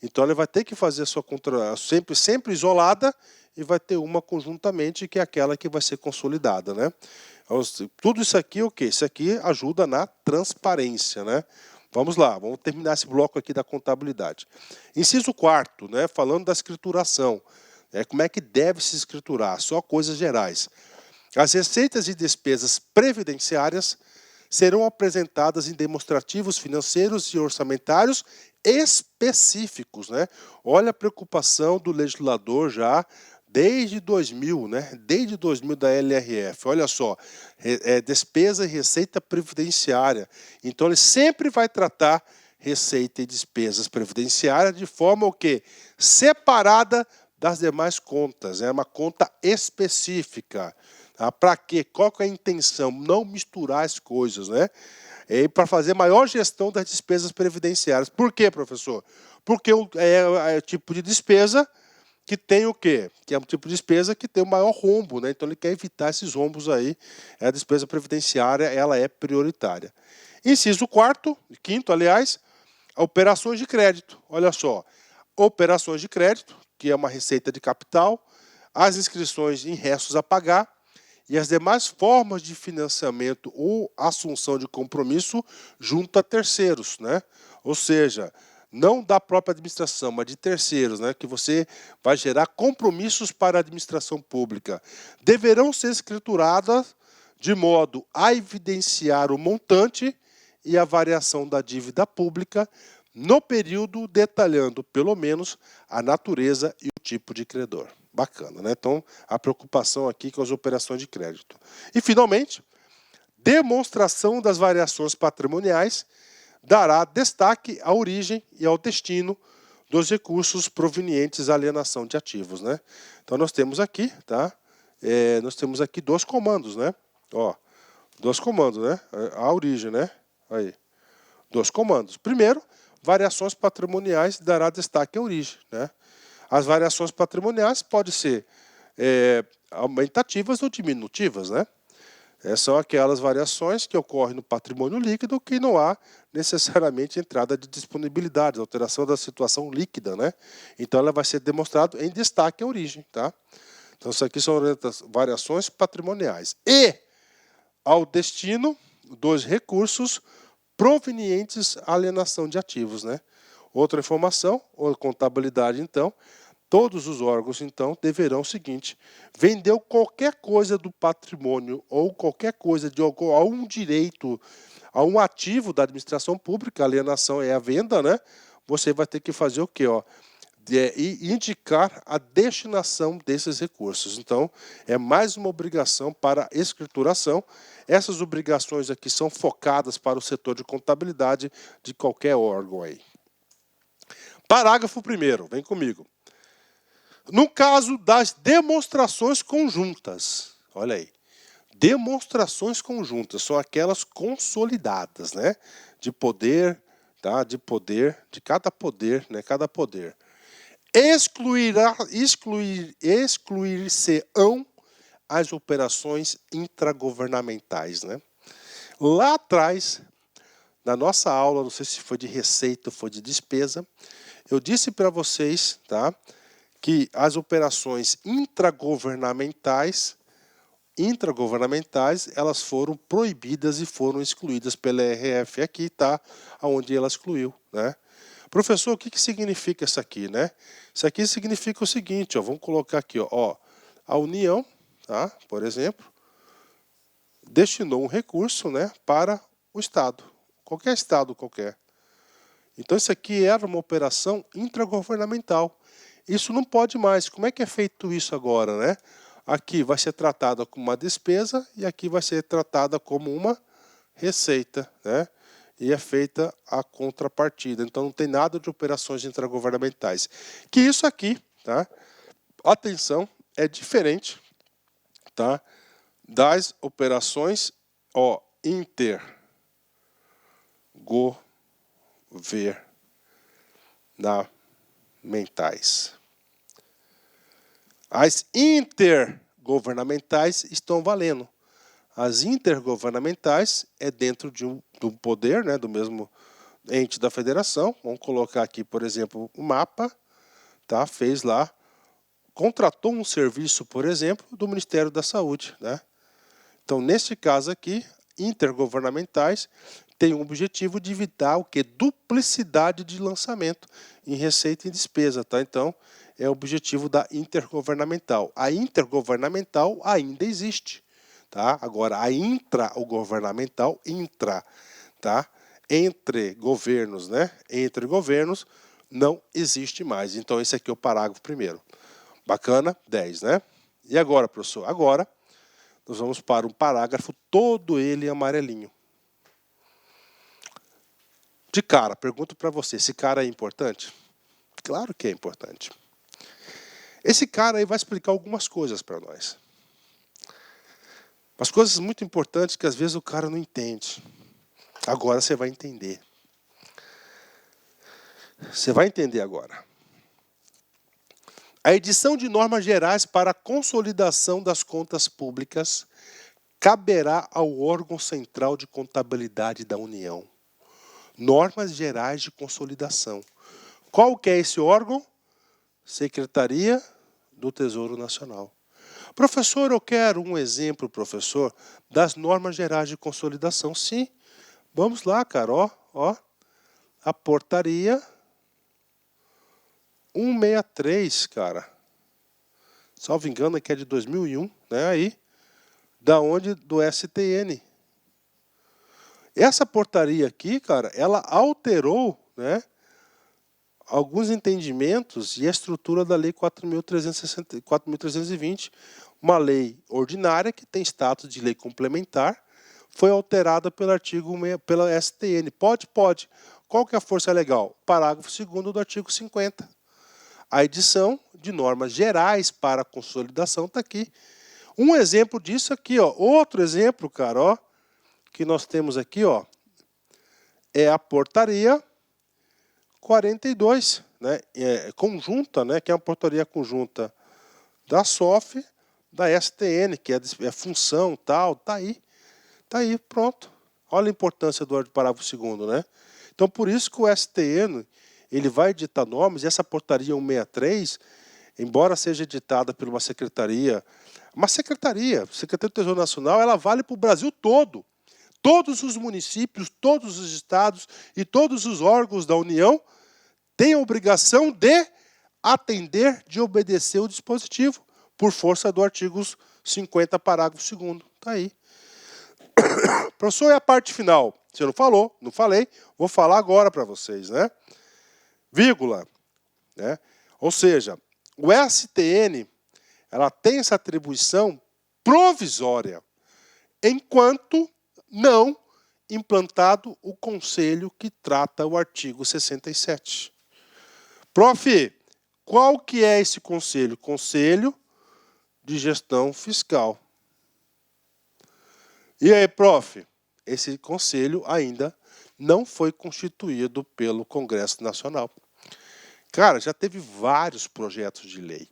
Então, ele vai ter que fazer a sua conta sempre isolada e vai ter uma conjuntamente, que é aquela que vai ser consolidada, né? Tudo isso aqui, o quê? Isso aqui ajuda na transparência, né? Vamos lá, vamos terminar esse bloco aqui da contabilidade. Inciso 4º, né, falando da escrituração. Como é que deve se escriturar? Só coisas gerais. As receitas e despesas previdenciárias serão apresentadas em demonstrativos financeiros e orçamentários específicos, né? Olha a preocupação do legislador já desde 2000, né? Desde 2000 da LRF. Olha só, despesa e receita previdenciária. Então ele sempre vai tratar receita e despesas previdenciárias de forma o quê? Separada das demais contas. É uma conta específica. Para quê? Qual que é a intenção? Não misturar as coisas, né? Para fazer maior gestão das despesas previdenciárias. Por quê, professor? Porque é o tipo de despesa que tem o quê? Que é um tipo de despesa que tem o maior rombo, né? Então ele quer evitar esses rombos aí. A despesa previdenciária, ela é prioritária. Inciso 5º, aliás, operações de crédito. Olha só, operações de crédito, que é uma receita de capital, as inscrições em restos a pagar, e as demais formas de financiamento ou assunção de compromisso junto a terceiros, né? Ou seja, não da própria administração, mas de terceiros, né? Que você vai gerar compromissos para a administração pública. Deverão ser escrituradas de modo a evidenciar o montante e a variação da dívida pública no período, detalhando pelo menos a natureza e o tipo de credor. Bacana, né? Então, a preocupação aqui com as operações de crédito. E, finalmente, demonstração das variações patrimoniais dará destaque à origem e ao destino dos recursos provenientes à alienação de ativos, né? Então, nós temos aqui, tá? Nós temos aqui 2 comandos, né? Ó, 2 comandos, né? A origem, né? Aí. Dos comandos. Primeiro, variações patrimoniais dará destaque à origem, né? As variações patrimoniais podem ser aumentativas ou diminutivas, né? São aquelas variações que ocorrem no patrimônio líquido que não há necessariamente entrada de disponibilidade, alteração da situação líquida, né? Então ela vai ser demonstrada em destaque à origem, tá? Então isso aqui são variações patrimoniais. E ao destino dos recursos provenientes à alienação de ativos, né? Outra informação, ou contabilidade, então, todos os órgãos, então, deverão o seguinte: vendeu qualquer coisa do patrimônio ou qualquer coisa de algum direito, a um ativo da administração pública, a alienação é a venda, né? Você vai ter que fazer o quê? Ó? Indicar a destinação desses recursos. Então, é mais uma obrigação para a escrituração. Essas obrigações aqui são focadas para o setor de contabilidade de qualquer órgão aí. Parágrafo 1º, vem comigo. No caso das demonstrações conjuntas, olha aí, demonstrações conjuntas são aquelas consolidadas, né? De poder, tá? De cada poder, né? Cada poder. Excluir-se-ão as operações intragovernamentais, né? Lá atrás, na nossa aula, não sei se foi de receita ou foi de despesa, eu disse para vocês, tá, que as operações intragovernamentais, elas foram proibidas e foram excluídas pela RF aqui, tá, onde ela excluiu, né? Professor, o que significa isso aqui, né? Isso aqui significa o seguinte, ó, vamos colocar aqui, ó, a União, tá, por exemplo, destinou um recurso, né, para o Estado, qualquer Estado qualquer. Então isso aqui era uma operação intragovernamental. Isso não pode mais. Como é que é feito isso agora, né? Aqui vai ser tratada como uma despesa e aqui vai ser tratada como uma receita, né? E é feita a contrapartida. Então não tem nada de operações intragovernamentais. Que isso aqui, tá? Atenção, é diferente, tá? Das operações, ó, intergovernamentais. As intergovernamentais estão valendo. As intergovernamentais é dentro de um poder, né, do mesmo ente da federação. Vamos colocar aqui, por exemplo, o mapa, tá? Fez lá, contratou um serviço, por exemplo, do Ministério da Saúde, né? Então, neste caso aqui, intergovernamentais tem o objetivo de evitar o que? Duplicidade de lançamento em receita e despesa, tá? Então, é o objetivo da intergovernamental. A intergovernamental ainda existe, tá? Agora, a intragovernamental, tá? Entre governos, né? Entre governos, não existe mais. Então, esse aqui é o parágrafo 1º. Bacana? 10, né? E agora, professor? Agora, nós vamos para um parágrafo todo ele amarelinho. De cara, pergunto para você, esse cara é importante? Claro que é importante. Esse cara aí vai explicar algumas coisas para nós. Umas coisas muito importantes que às vezes o cara não entende. Agora você vai entender. Você vai entender agora. A edição de normas gerais para a consolidação das contas públicas caberá ao órgão central de contabilidade da União. Normas gerais de consolidação. Qual que é esse órgão? Secretaria do Tesouro Nacional. Professor, eu quero um exemplo, professor, das normas gerais de consolidação. Sim, vamos lá, cara, ó. A portaria 163, cara. Salvo engano, aqui é de 2001, né? Aí, da onde? Do STN. Essa portaria aqui, cara, ela alterou, né, alguns entendimentos e a estrutura da Lei 4.320, uma lei ordinária que tem status de lei complementar, foi alterada pelo pela STN. Pode. Qual que é a força legal? Parágrafo 2º do artigo 50. A edição de normas gerais para a consolidação está aqui. Um exemplo disso aqui, ó. Outro exemplo, cara, ó, que nós temos aqui, ó, é a portaria 42, né? Conjunta, né? Que é uma portaria conjunta da SOF, da STN, que é função tal, tá aí, pronto. Olha a importância do parágrafo 2º, né? Então, por isso que o STN, ele vai editar normas, e essa portaria 163, embora seja editada por uma secretaria do Tesouro Nacional, ela vale para o Brasil todo. Todos os municípios, todos os estados e todos os órgãos da União têm a obrigação de atender, de obedecer o dispositivo, por força do artigo 50, parágrafo 2º. Está aí. Professor, e a parte final? Você não falou, não falei, vou falar agora para vocês, né? Vírgula, né? Ou seja, o STN, ela tem essa atribuição provisória, enquanto não implantado o conselho que trata o artigo 67. Prof, qual que é esse conselho? Conselho de Gestão Fiscal. E aí, prof, esse conselho ainda não foi constituído pelo Congresso Nacional. Cara, já teve vários projetos de lei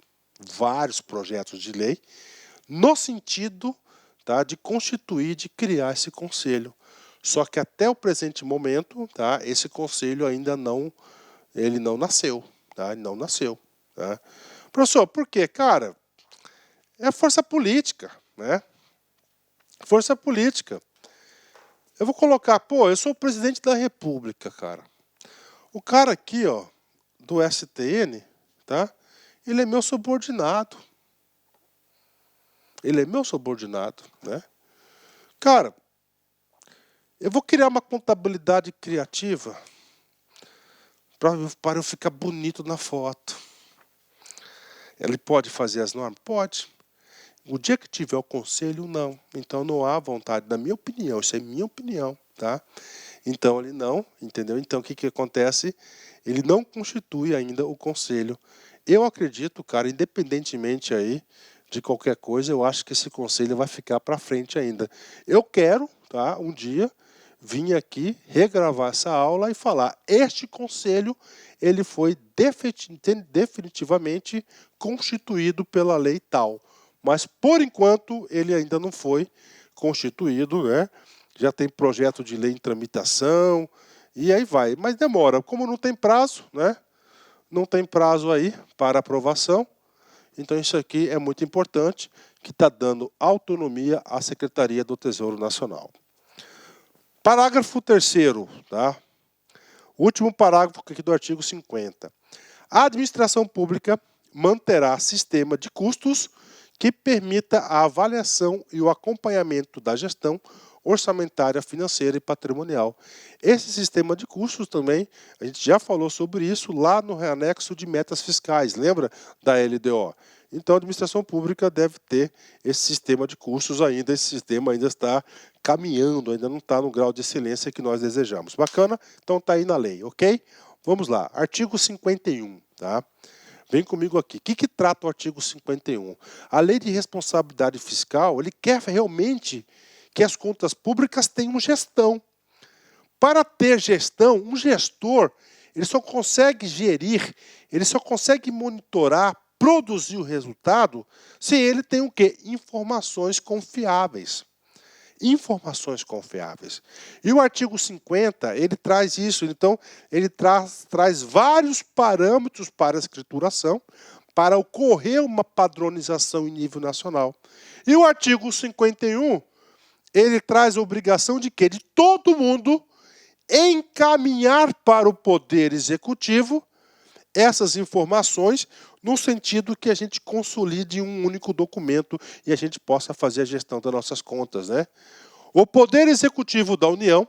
no sentido, tá, de constituir, de criar esse conselho. Só que até o presente momento, tá, esse conselho ainda não nasceu. Tá, ele não nasceu. Tá? Professor, por quê? Cara, é força política, né? Força política. Eu vou colocar, eu sou o presidente da República, cara. O cara aqui, ó, do STN, tá? Ele é meu subordinado. Ele é meu subordinado, né? Cara, eu vou criar uma contabilidade criativa para eu ficar bonito na foto. Ele pode fazer as normas? Pode. O dia que tiver o conselho, não. Então não há vontade, na minha opinião, isso é minha opinião, tá? Então ele não, entendeu? Então o que acontece? Ele não constitui ainda o conselho. Eu acredito, cara, independentemente aí de qualquer coisa, eu acho que esse conselho vai ficar para frente ainda. Eu quero, tá, um dia vir aqui regravar essa aula e falar: este conselho ele foi definitivamente constituído pela lei tal. Mas, por enquanto, ele ainda não foi constituído, né? Já tem projeto de lei em tramitação, e aí vai. Mas demora. Como não tem prazo, né? Não tem prazo aí para aprovação. Então, isso aqui é muito importante, que está dando autonomia à Secretaria do Tesouro Nacional. Parágrafo 3º, tá? Último parágrafo aqui do artigo 50. A administração pública manterá sistema de custos que permita a avaliação e o acompanhamento da gestão orçamentária, financeira e patrimonial. Esse sistema de custos também, a gente já falou sobre isso lá no anexo de metas fiscais, lembra da LDO? Então a administração pública deve ter esse sistema de custos ainda, esse sistema ainda está caminhando, ainda não está no grau de excelência que nós desejamos. Bacana? Então está aí na lei, ok? Vamos lá, artigo 51, tá? Vem comigo aqui. O que trata o artigo 51? A lei de responsabilidade fiscal, ele quer realmente que as contas públicas tenham gestão. Para ter gestão, um gestor, ele só consegue gerir, ele só consegue monitorar, produzir o resultado, se ele tem o quê? Informações confiáveis. Informações confiáveis. E o artigo 50, ele traz isso. Então, ele traz vários parâmetros para a escrituração, para ocorrer uma padronização em nível nacional. E o artigo 51, ele traz a obrigação de quê? De todo mundo encaminhar para o Poder Executivo essas informações, no sentido que a gente consolide um único documento e a gente possa fazer a gestão das nossas contas, né? O Poder Executivo da União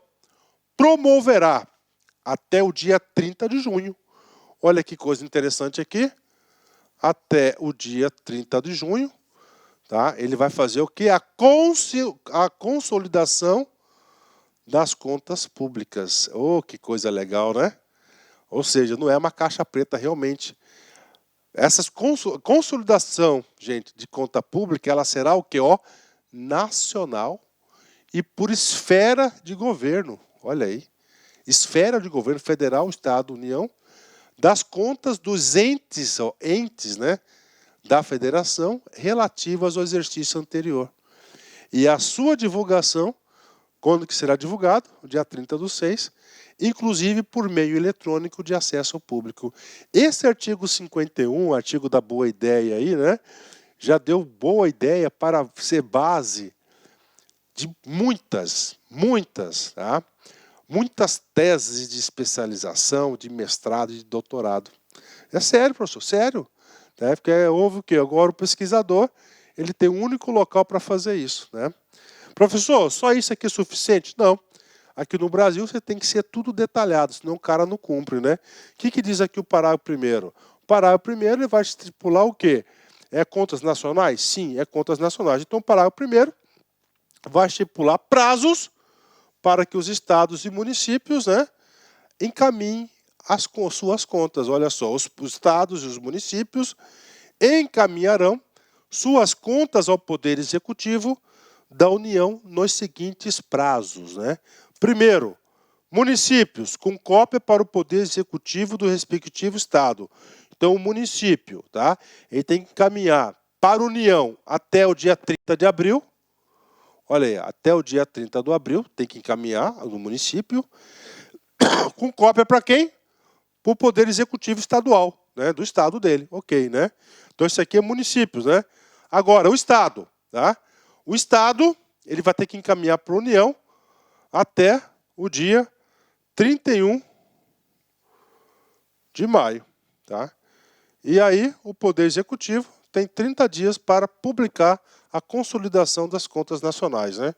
promoverá até o dia 30 de junho. Olha que coisa interessante aqui. Até o dia 30 de junho, tá? Ele vai fazer o quê? A consolidação das contas públicas. Oh, que coisa legal, né? Ou seja, não é uma caixa preta realmente. Essa consolidação, gente, de conta pública, ela será o quê? Nacional e por esfera de governo. Olha aí. esfera de governo federal, Estado, União, das contas dos entes, né, da federação relativas ao exercício anterior. E a sua divulgação, quando que será divulgado? Dia 30/6, inclusive por meio eletrônico de acesso ao público. Esse artigo 51, artigo da boa ideia aí, né, já deu boa ideia para ser base de muitas, tá? Muitas teses de especialização, de mestrado e de doutorado. É sério, professor, sério. Né? Porque houve o quê? Agora o pesquisador ele tem um único local para fazer isso. Né? Professor, só isso aqui é suficiente? Não. Aqui no Brasil você tem que ser tudo detalhado, senão o cara não cumpre. Né? O que diz aqui o parágrafo primeiro? O parágrafo primeiro ele vai estipular o quê? É contas nacionais? Sim, é contas nacionais. Então o parágrafo primeiro vai estipular prazos para que os estados e municípios, né, encaminhem as suas contas. Olha só, os estados e os municípios encaminharão suas contas ao Poder Executivo da União nos seguintes prazos. Né? Primeiro, municípios com cópia para o Poder Executivo do respectivo estado. Então, o município, tá? Ele tem que encaminhar para a União até o dia 30 de abril. Olha aí, até o dia 30 de abril tem que encaminhar no município. Com cópia para quem? Para o Poder Executivo Estadual, né? Do estado dele. Ok, né? Então, isso aqui é municípios, né? Agora, o estado, tá? O estado, ele vai ter que encaminhar para a União até o dia 31 de maio, tá? E aí, o Poder Executivo tem 30 dias para publicar a consolidação das contas nacionais, né?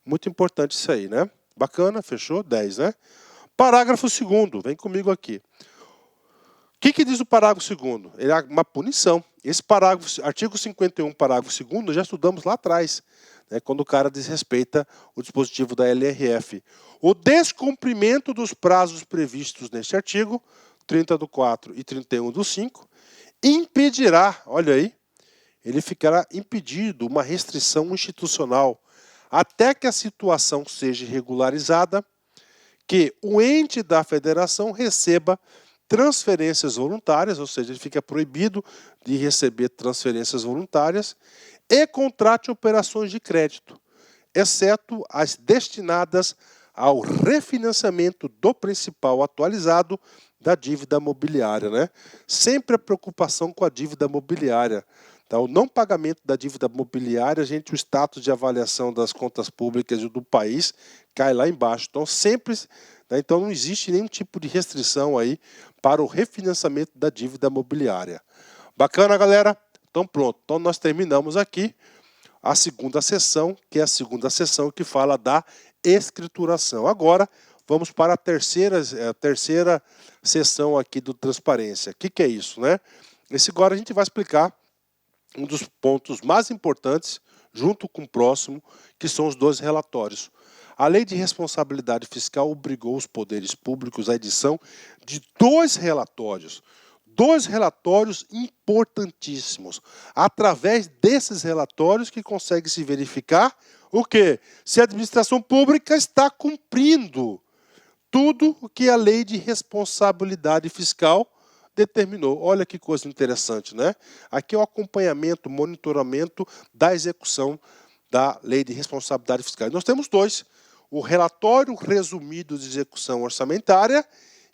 Muito importante isso aí, né? Bacana, fechou? 10, né? Parágrafo 2º, vem comigo aqui. O que diz o parágrafo 2º? Ele é uma punição. Esse parágrafo, artigo 51, parágrafo 2º, já estudamos lá atrás, né, quando o cara desrespeita o dispositivo da LRF. O descumprimento dos prazos previstos neste artigo, 30/4 e 31/5, impedirá, olha aí, ele ficará impedido uma restrição institucional até que a situação seja regularizada, que o ente da federação receba transferências voluntárias, ou seja, ele fica proibido de receber transferências voluntárias, e contrate operações de crédito, exceto as destinadas ao refinanciamento do principal atualizado da dívida mobiliária. Né? Sempre a preocupação com a dívida mobiliária. Tá? O não pagamento da dívida mobiliária, o status de avaliação das contas públicas do país cai lá embaixo. Então, sempre, né? Então, não existe nenhum tipo de restrição aí para o refinanciamento da dívida mobiliária. Bacana, galera? Então, pronto. Então, nós terminamos aqui a segunda sessão, que é a segunda sessão que fala da escrituração. Agora, vamos para a terceira sessão aqui do transparência. O que é isso, né? Esse agora a gente vai explicar um dos pontos mais importantes, junto com o próximo, que são os dois relatórios. A Lei de Responsabilidade Fiscal obrigou os poderes públicos à edição de dois relatórios importantíssimos. Através desses relatórios que consegue se verificar o quê? Se a administração pública está cumprindo tudo o que a Lei de Responsabilidade Fiscal determinou. Olha que coisa interessante, né? Aqui é o acompanhamento, monitoramento da execução da Lei de Responsabilidade Fiscal. Nós temos dois. O relatório resumido de execução orçamentária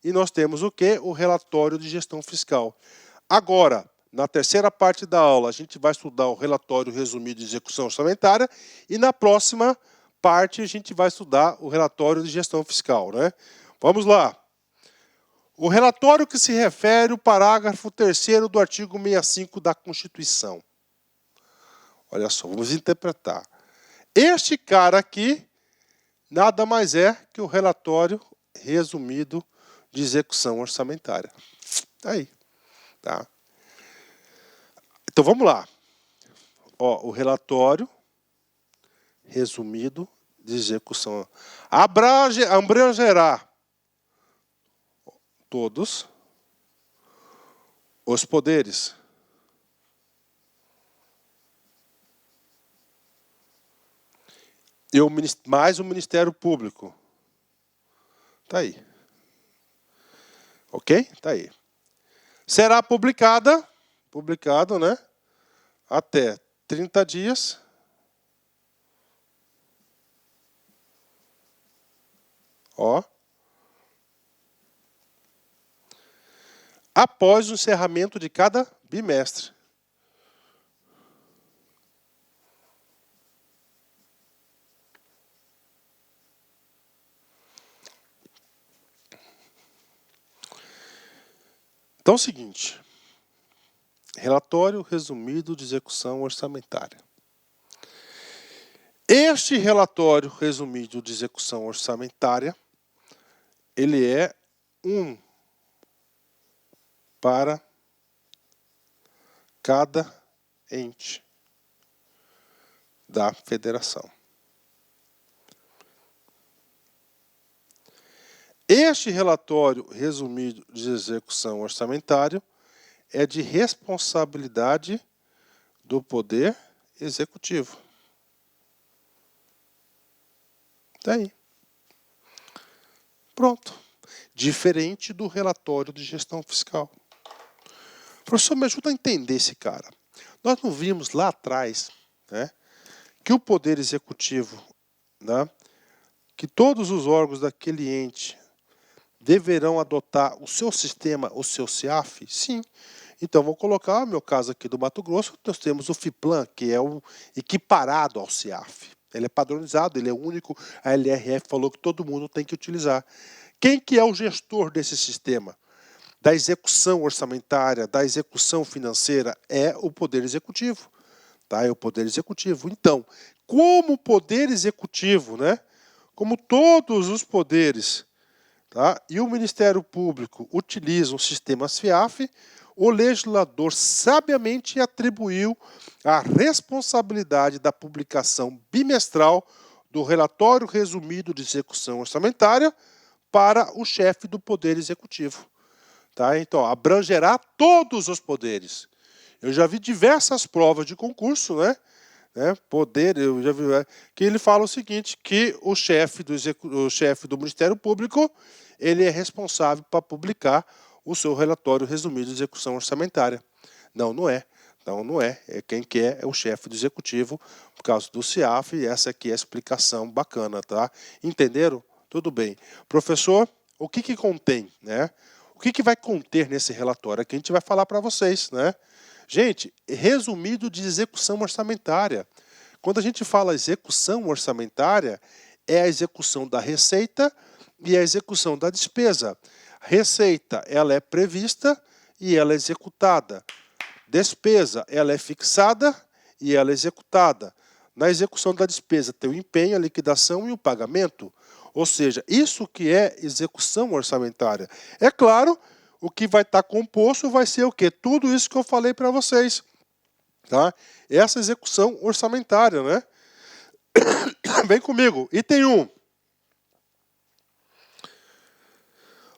e nós temos o quê? O relatório de gestão fiscal. Agora, na terceira parte da aula, a gente vai estudar o relatório resumido de execução orçamentária e na próxima parte a gente vai estudar o relatório de gestão fiscal, né? Vamos lá. O relatório que se refere ao parágrafo 3º do artigo 65 da Constituição. Olha só, vamos interpretar. Este cara aqui nada mais é que o relatório resumido de execução orçamentária. Aí, tá? Então vamos lá. Ó, o relatório resumido de execução abrangerá todos os poderes e mais o Ministério Público. Tá aí. Ok? Tá aí. Será publicado, né? Até 30 dias. Ó. Após o encerramento de cada bimestre. Então é o seguinte. Relatório resumido de execução orçamentária. Este relatório resumido de execução orçamentária, ele é para cada ente da federação. Este relatório resumido de execução orçamentária é de responsabilidade do Poder Executivo. Tá aí. Pronto. Diferente do relatório de gestão fiscal. Professor, me ajuda a entender esse cara. Nós não vimos lá atrás, né, que o Poder Executivo, né, que todos os órgãos daquele ente deverão adotar o seu sistema, o seu CIAF? Sim. Então, vou colocar o meu caso aqui do Mato Grosso, nós temos o FIPLAN, que é o equiparado ao CIAF. Ele é padronizado, ele é único, a LRF falou que todo mundo tem que utilizar. Quem que é o gestor desse sistema? Da execução orçamentária, da execução financeira, é o Poder Executivo. Tá? É o Poder Executivo. Então, como Poder Executivo, né, como todos os poderes, tá, e o Ministério Público utilizam o sistema CIAF, o legislador sabiamente atribuiu a responsabilidade da publicação bimestral do relatório resumido de execução orçamentária para o chefe do Poder Executivo. Tá? Então, abrangerá todos os poderes. Eu já vi diversas provas de concurso, né? Eu já vi, que ele fala o seguinte, que o chefe do Ministério Público, ele é responsável para publicar o seu relatório resumido de execução orçamentária. Não, não é. Não, não é. Quem que é o chefe do Executivo, por causa do CIAF, e essa aqui é a explicação bacana, tá? Entenderam? Tudo bem. Professor, o que contém, né? O que vai conter nesse relatório? Aqui a gente vai falar para vocês, né? Gente, resumido de execução orçamentária. Quando a gente fala execução orçamentária, é a execução da receita e a execução da despesa. Receita, ela é prevista e ela é executada. Despesa, ela é fixada e ela é executada. Na execução da despesa tem o empenho, a liquidação e o pagamento. Ou seja, isso que é execução orçamentária. É claro, o que vai estar composto vai ser o quê? Tudo isso que eu falei para vocês. Tá? Essa execução orçamentária, né? Vem comigo. Item 1.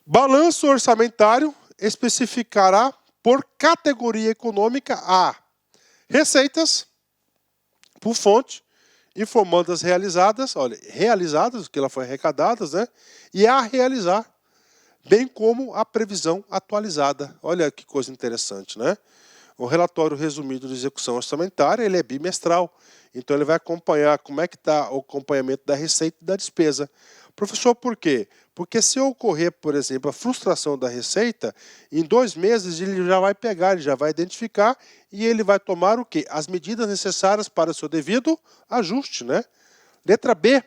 Balanço orçamentário especificará por categoria econômica a receitas por fonte, informando as realizadas, olha, realizadas, que ela foi arrecadadas, né? E a realizar, bem como a previsão atualizada. Olha que coisa interessante, né? O relatório resumido de execução orçamentária, ele é bimestral. Então, ele vai acompanhar como é que está o acompanhamento da receita e da despesa. Professor, por quê? Porque se ocorrer, por exemplo, a frustração da receita, em 2 meses ele já vai pegar, ele já vai identificar e ele vai tomar o quê? As medidas necessárias para o seu devido ajuste, né? Letra B.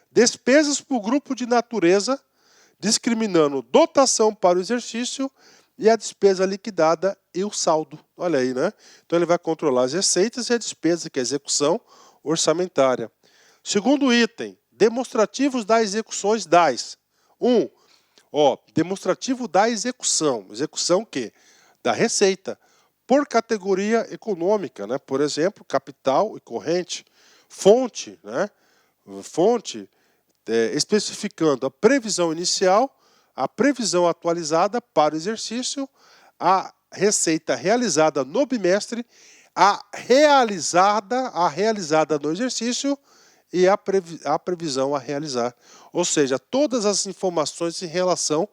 Despesas por grupo de natureza, discriminando dotação para o exercício e a despesa liquidada e o saldo. Olha aí, né? Então ele vai controlar as receitas e a despesa, que é a execução orçamentária. Segundo item, demonstrativos das execuções das. 1. Demonstrativo da execução. Execução o quê? Da receita. Por categoria econômica, né? Por exemplo, capital e corrente. Fonte, né? Fonte, especificando a previsão inicial, a previsão atualizada para o exercício, a receita realizada no bimestre, a realizada no exercício e a previsão a realizar. Ou seja, todas as informações em relação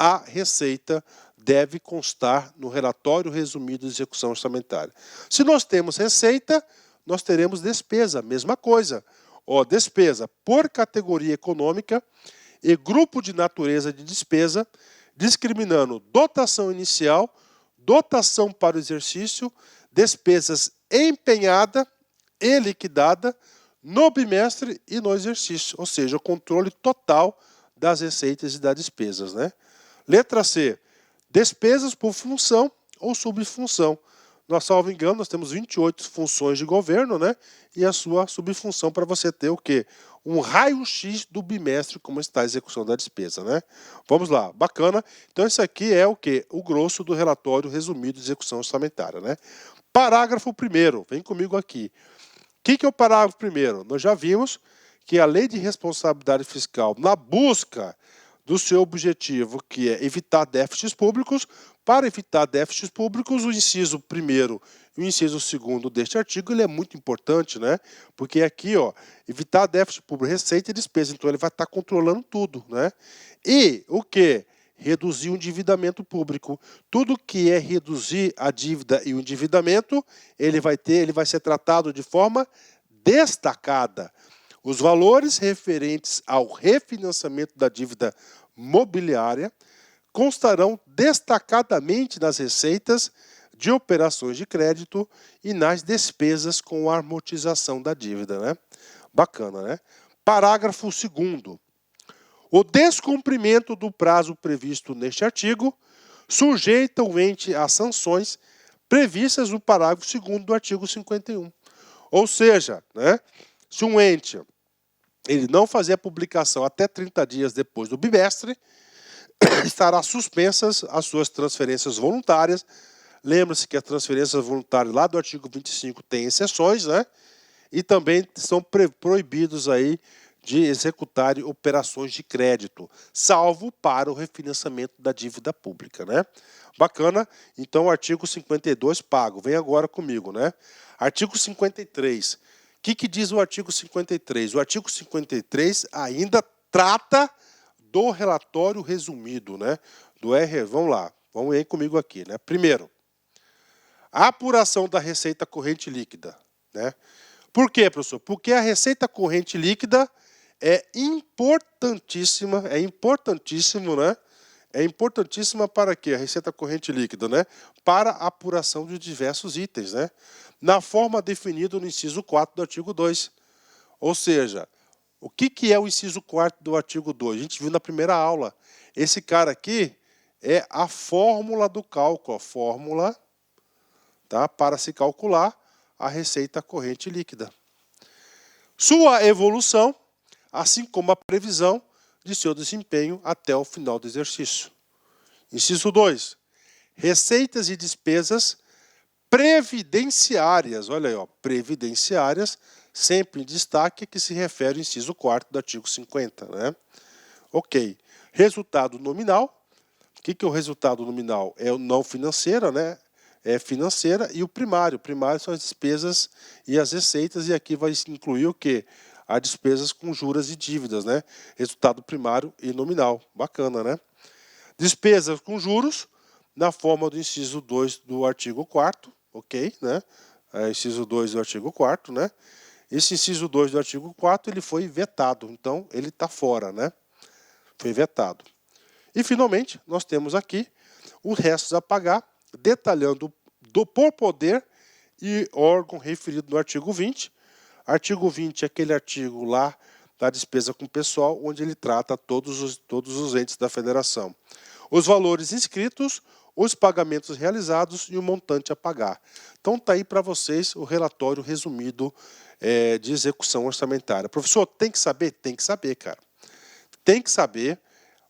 a receita deve constar no relatório resumido de execução orçamentária. Se nós temos receita, nós teremos despesa, mesma coisa. Ó, despesa por categoria econômica e grupo de natureza de despesa, discriminando dotação inicial, dotação para o exercício, despesas empenhada e liquidada no bimestre e no exercício, ou seja, o controle total das receitas e das despesas, né? Letra C, despesas por função ou subfunção. Nós, salvo engano, nós temos 28 funções de governo, né? E a sua subfunção para você ter o quê? Um raio-x do bimestre, como está a execução da despesa, né? Vamos lá, bacana. Então, isso aqui é o quê? O grosso do relatório resumido de execução orçamentária, né? Parágrafo 1º, vem comigo aqui. O que é o parágrafo 1º? Nós já vimos que a Lei de Responsabilidade Fiscal, na busca do seu objetivo, que é evitar déficits públicos, para evitar déficits públicos, o inciso 1º e o inciso 2º deste artigo, ele é muito importante, né? Porque aqui, ó, evitar déficit público, receita e despesa, então ele vai estar controlando tudo, né? E o que? Reduzir o endividamento público. Tudo que é reduzir a dívida e o endividamento, ele vai ser tratado de forma destacada. Os valores referentes ao refinanciamento da dívida mobiliária constarão destacadamente nas receitas de operações de crédito e nas despesas com a amortização da dívida, né? Bacana, né? Parágrafo 2º. O descumprimento do prazo previsto neste artigo sujeita o ente às sanções previstas no parágrafo 2º do artigo 51. Ou seja, né, se um ente ele não fazer a publicação até 30 dias depois do bimestre, estará suspensas as suas transferências voluntárias. Lembra-se que as transferências voluntárias lá do artigo 25 tem exceções, né? E também são proibidos aí de executar operações de crédito, salvo para o refinanciamento da dívida pública, né? Bacana? Então, artigo 52, pago. Vem agora comigo, né? Artigo 53. O que diz o artigo 53? O artigo 53 ainda trata do relatório resumido, né? Vamos lá, vamos aí comigo aqui, né? Primeiro, a apuração da receita corrente líquida, né? Por quê, professor? Porque a receita corrente líquida é importantíssimo, né? É importantíssima para quê? A receita corrente líquida, né? Para a apuração de diversos itens, né? Na forma definida no inciso 4 do artigo 2. Ou seja, o que é o inciso 4 do artigo 2? A gente viu na primeira aula. Esse cara aqui é a fórmula do cálculo, a fórmula, tá? Para se calcular a receita corrente líquida. Sua evolução, assim como a previsão de seu desempenho até o final do exercício. Inciso 2. Receitas e despesas previdenciárias. Olha aí, ó, previdenciárias, sempre em destaque, que se refere ao inciso 4º do artigo 50. Né? Ok. Resultado nominal. O que é o resultado nominal? É o não financeira, né? É financeira, e o primário. O primário são as despesas e as receitas, e aqui vai incluir o quê? As despesas com juros e dívidas, né? Resultado primário e nominal. Bacana, né? Despesas com juros, na forma do inciso 2 do artigo 4º, ok? Né? Inciso 2 do artigo 4º, né? Esse inciso 2 do artigo 4º, ele foi vetado, então ele está fora, né? Foi vetado. E, finalmente, nós temos aqui os restos a pagar, detalhando por poder e órgão referido no artigo 20. Artigo 20 é aquele artigo lá da despesa com pessoal, onde ele trata todos os entes da federação. Os valores inscritos, os pagamentos realizados e o montante a pagar. Então está aí para vocês o relatório resumido de execução orçamentária. Professor, tem que saber? Tem que saber, cara. Tem que saber.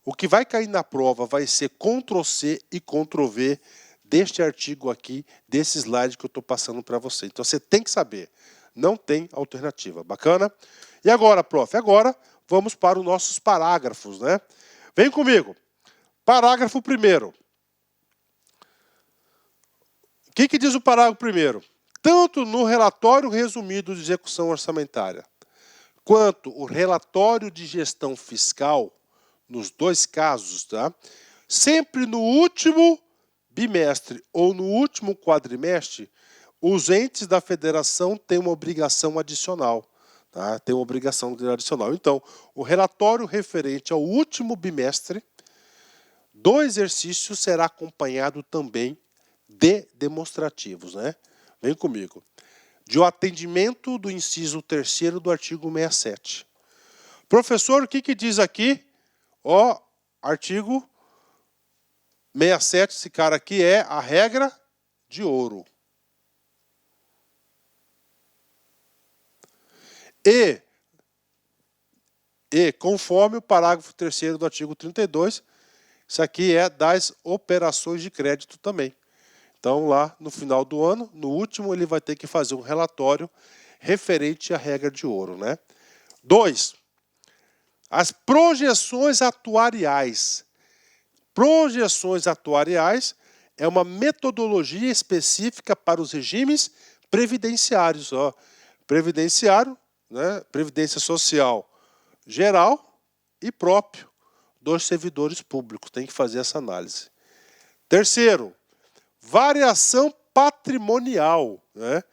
O que vai cair na prova vai ser Ctrl+C e Ctrl+V deste artigo aqui, desse slide que eu estou passando para você. Então você tem que saber. Não tem alternativa. Bacana? E agora, prof? Agora vamos para os nossos parágrafos, né? Vem comigo. Parágrafo 1º. O que diz o parágrafo 1º? Tanto no relatório resumido de execução orçamentária, quanto o relatório de gestão fiscal, nos dois casos, tá? Sempre no último bimestre ou no último quadrimestre, os entes da federação têm uma obrigação adicional. Tá? Tem uma obrigação adicional. Então, o relatório referente ao último bimestre do exercício será acompanhado também de demonstrativos. Né? Vem comigo. De o atendimento do inciso 3º do artigo 67. Professor, o que diz aqui? Ó, artigo 67, esse cara aqui é a regra de ouro. E conforme o parágrafo 3º do artigo 32, isso aqui é das operações de crédito também. Então, lá no final do ano, no último, ele vai ter que fazer um relatório referente à regra de ouro. Né? 2. As projeções atuariais. Projeções atuariais é uma metodologia específica para os regimes previdenciários. Ó. Previdenciário, né? Previdência social geral e próprio dos servidores públicos. Tem que fazer essa análise. Terceiro, variação patrimonial. Né?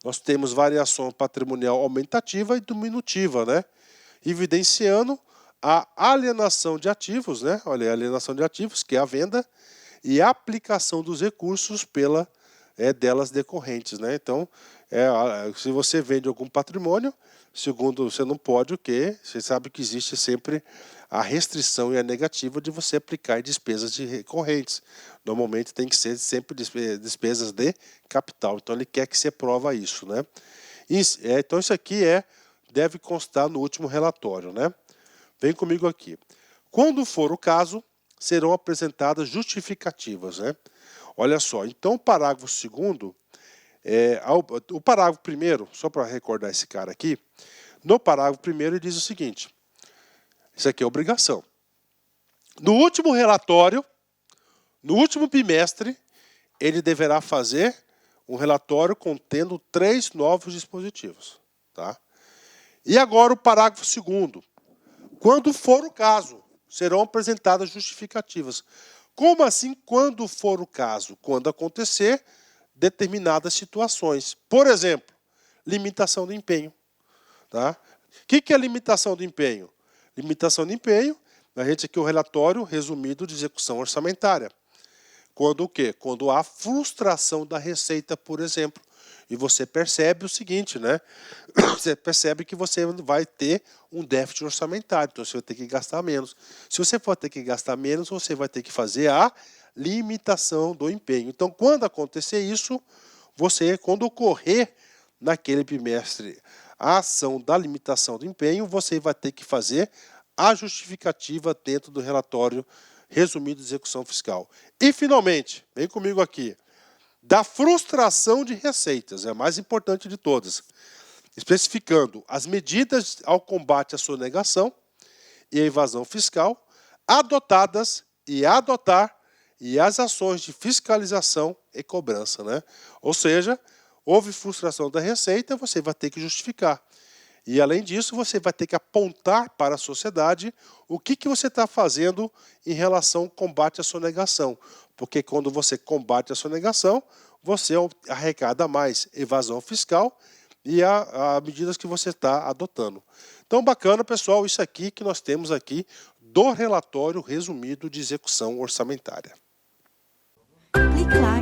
Nós temos variação patrimonial aumentativa e diminutiva, né? Evidenciando a alienação de ativos, né? Olha, a alienação de ativos, que é a venda, e a aplicação dos recursos delas decorrentes, né? Então, se você vende algum patrimônio, segundo, você não pode o quê? Você sabe que existe sempre a restrição e a negativa de você aplicar despesas recorrentes. Normalmente tem que ser sempre despesas de capital. Então, ele quer que você prova isso, né? Então, isso aqui deve constar no último relatório, né? Vem comigo aqui. Quando for o caso, serão apresentadas justificativas, né? Olha só, então o parágrafo 2º, o parágrafo 1º, só para recordar esse cara aqui, no parágrafo 1º ele diz o seguinte, isso aqui é obrigação. No último relatório, no último bimestre, ele deverá fazer um relatório contendo 3 novos dispositivos. Tá? E agora o parágrafo 2º. Quando for o caso, serão apresentadas justificativas. Como assim, quando for o caso? Quando acontecer determinadas situações. Por exemplo, limitação do empenho. Tá? O que é limitação do empenho? Limitação de empenho, a gente aqui o relatório resumido de execução orçamentária. Quando o quê? Quando há frustração da receita, por exemplo. E você percebe o seguinte, né? Você percebe que você vai ter um déficit orçamentário, então você vai ter que gastar menos. Se você for ter que gastar menos, você vai ter que fazer a limitação do empenho. Então, quando acontecer isso, quando ocorrer naquele bimestre a ação da limitação do empenho, você vai ter que fazer a justificativa dentro do relatório resumido de execução fiscal. E, finalmente, vem comigo aqui, da frustração de receitas, é a mais importante de todas, especificando as medidas ao combate à sonegação e à evasão fiscal, adotadas e adotar e as ações de fiscalização e cobrança. Né? Ou seja, houve frustração da receita, você vai ter que justificar. E, além disso, você vai ter que apontar para a sociedade o que você está fazendo em relação ao combate à sonegação. Porque quando você combate a sonegação, você arrecada mais evasão fiscal e a medidas que você está adotando. Então, bacana, pessoal, isso aqui que nós temos aqui do relatório resumido de execução orçamentária. Clique lá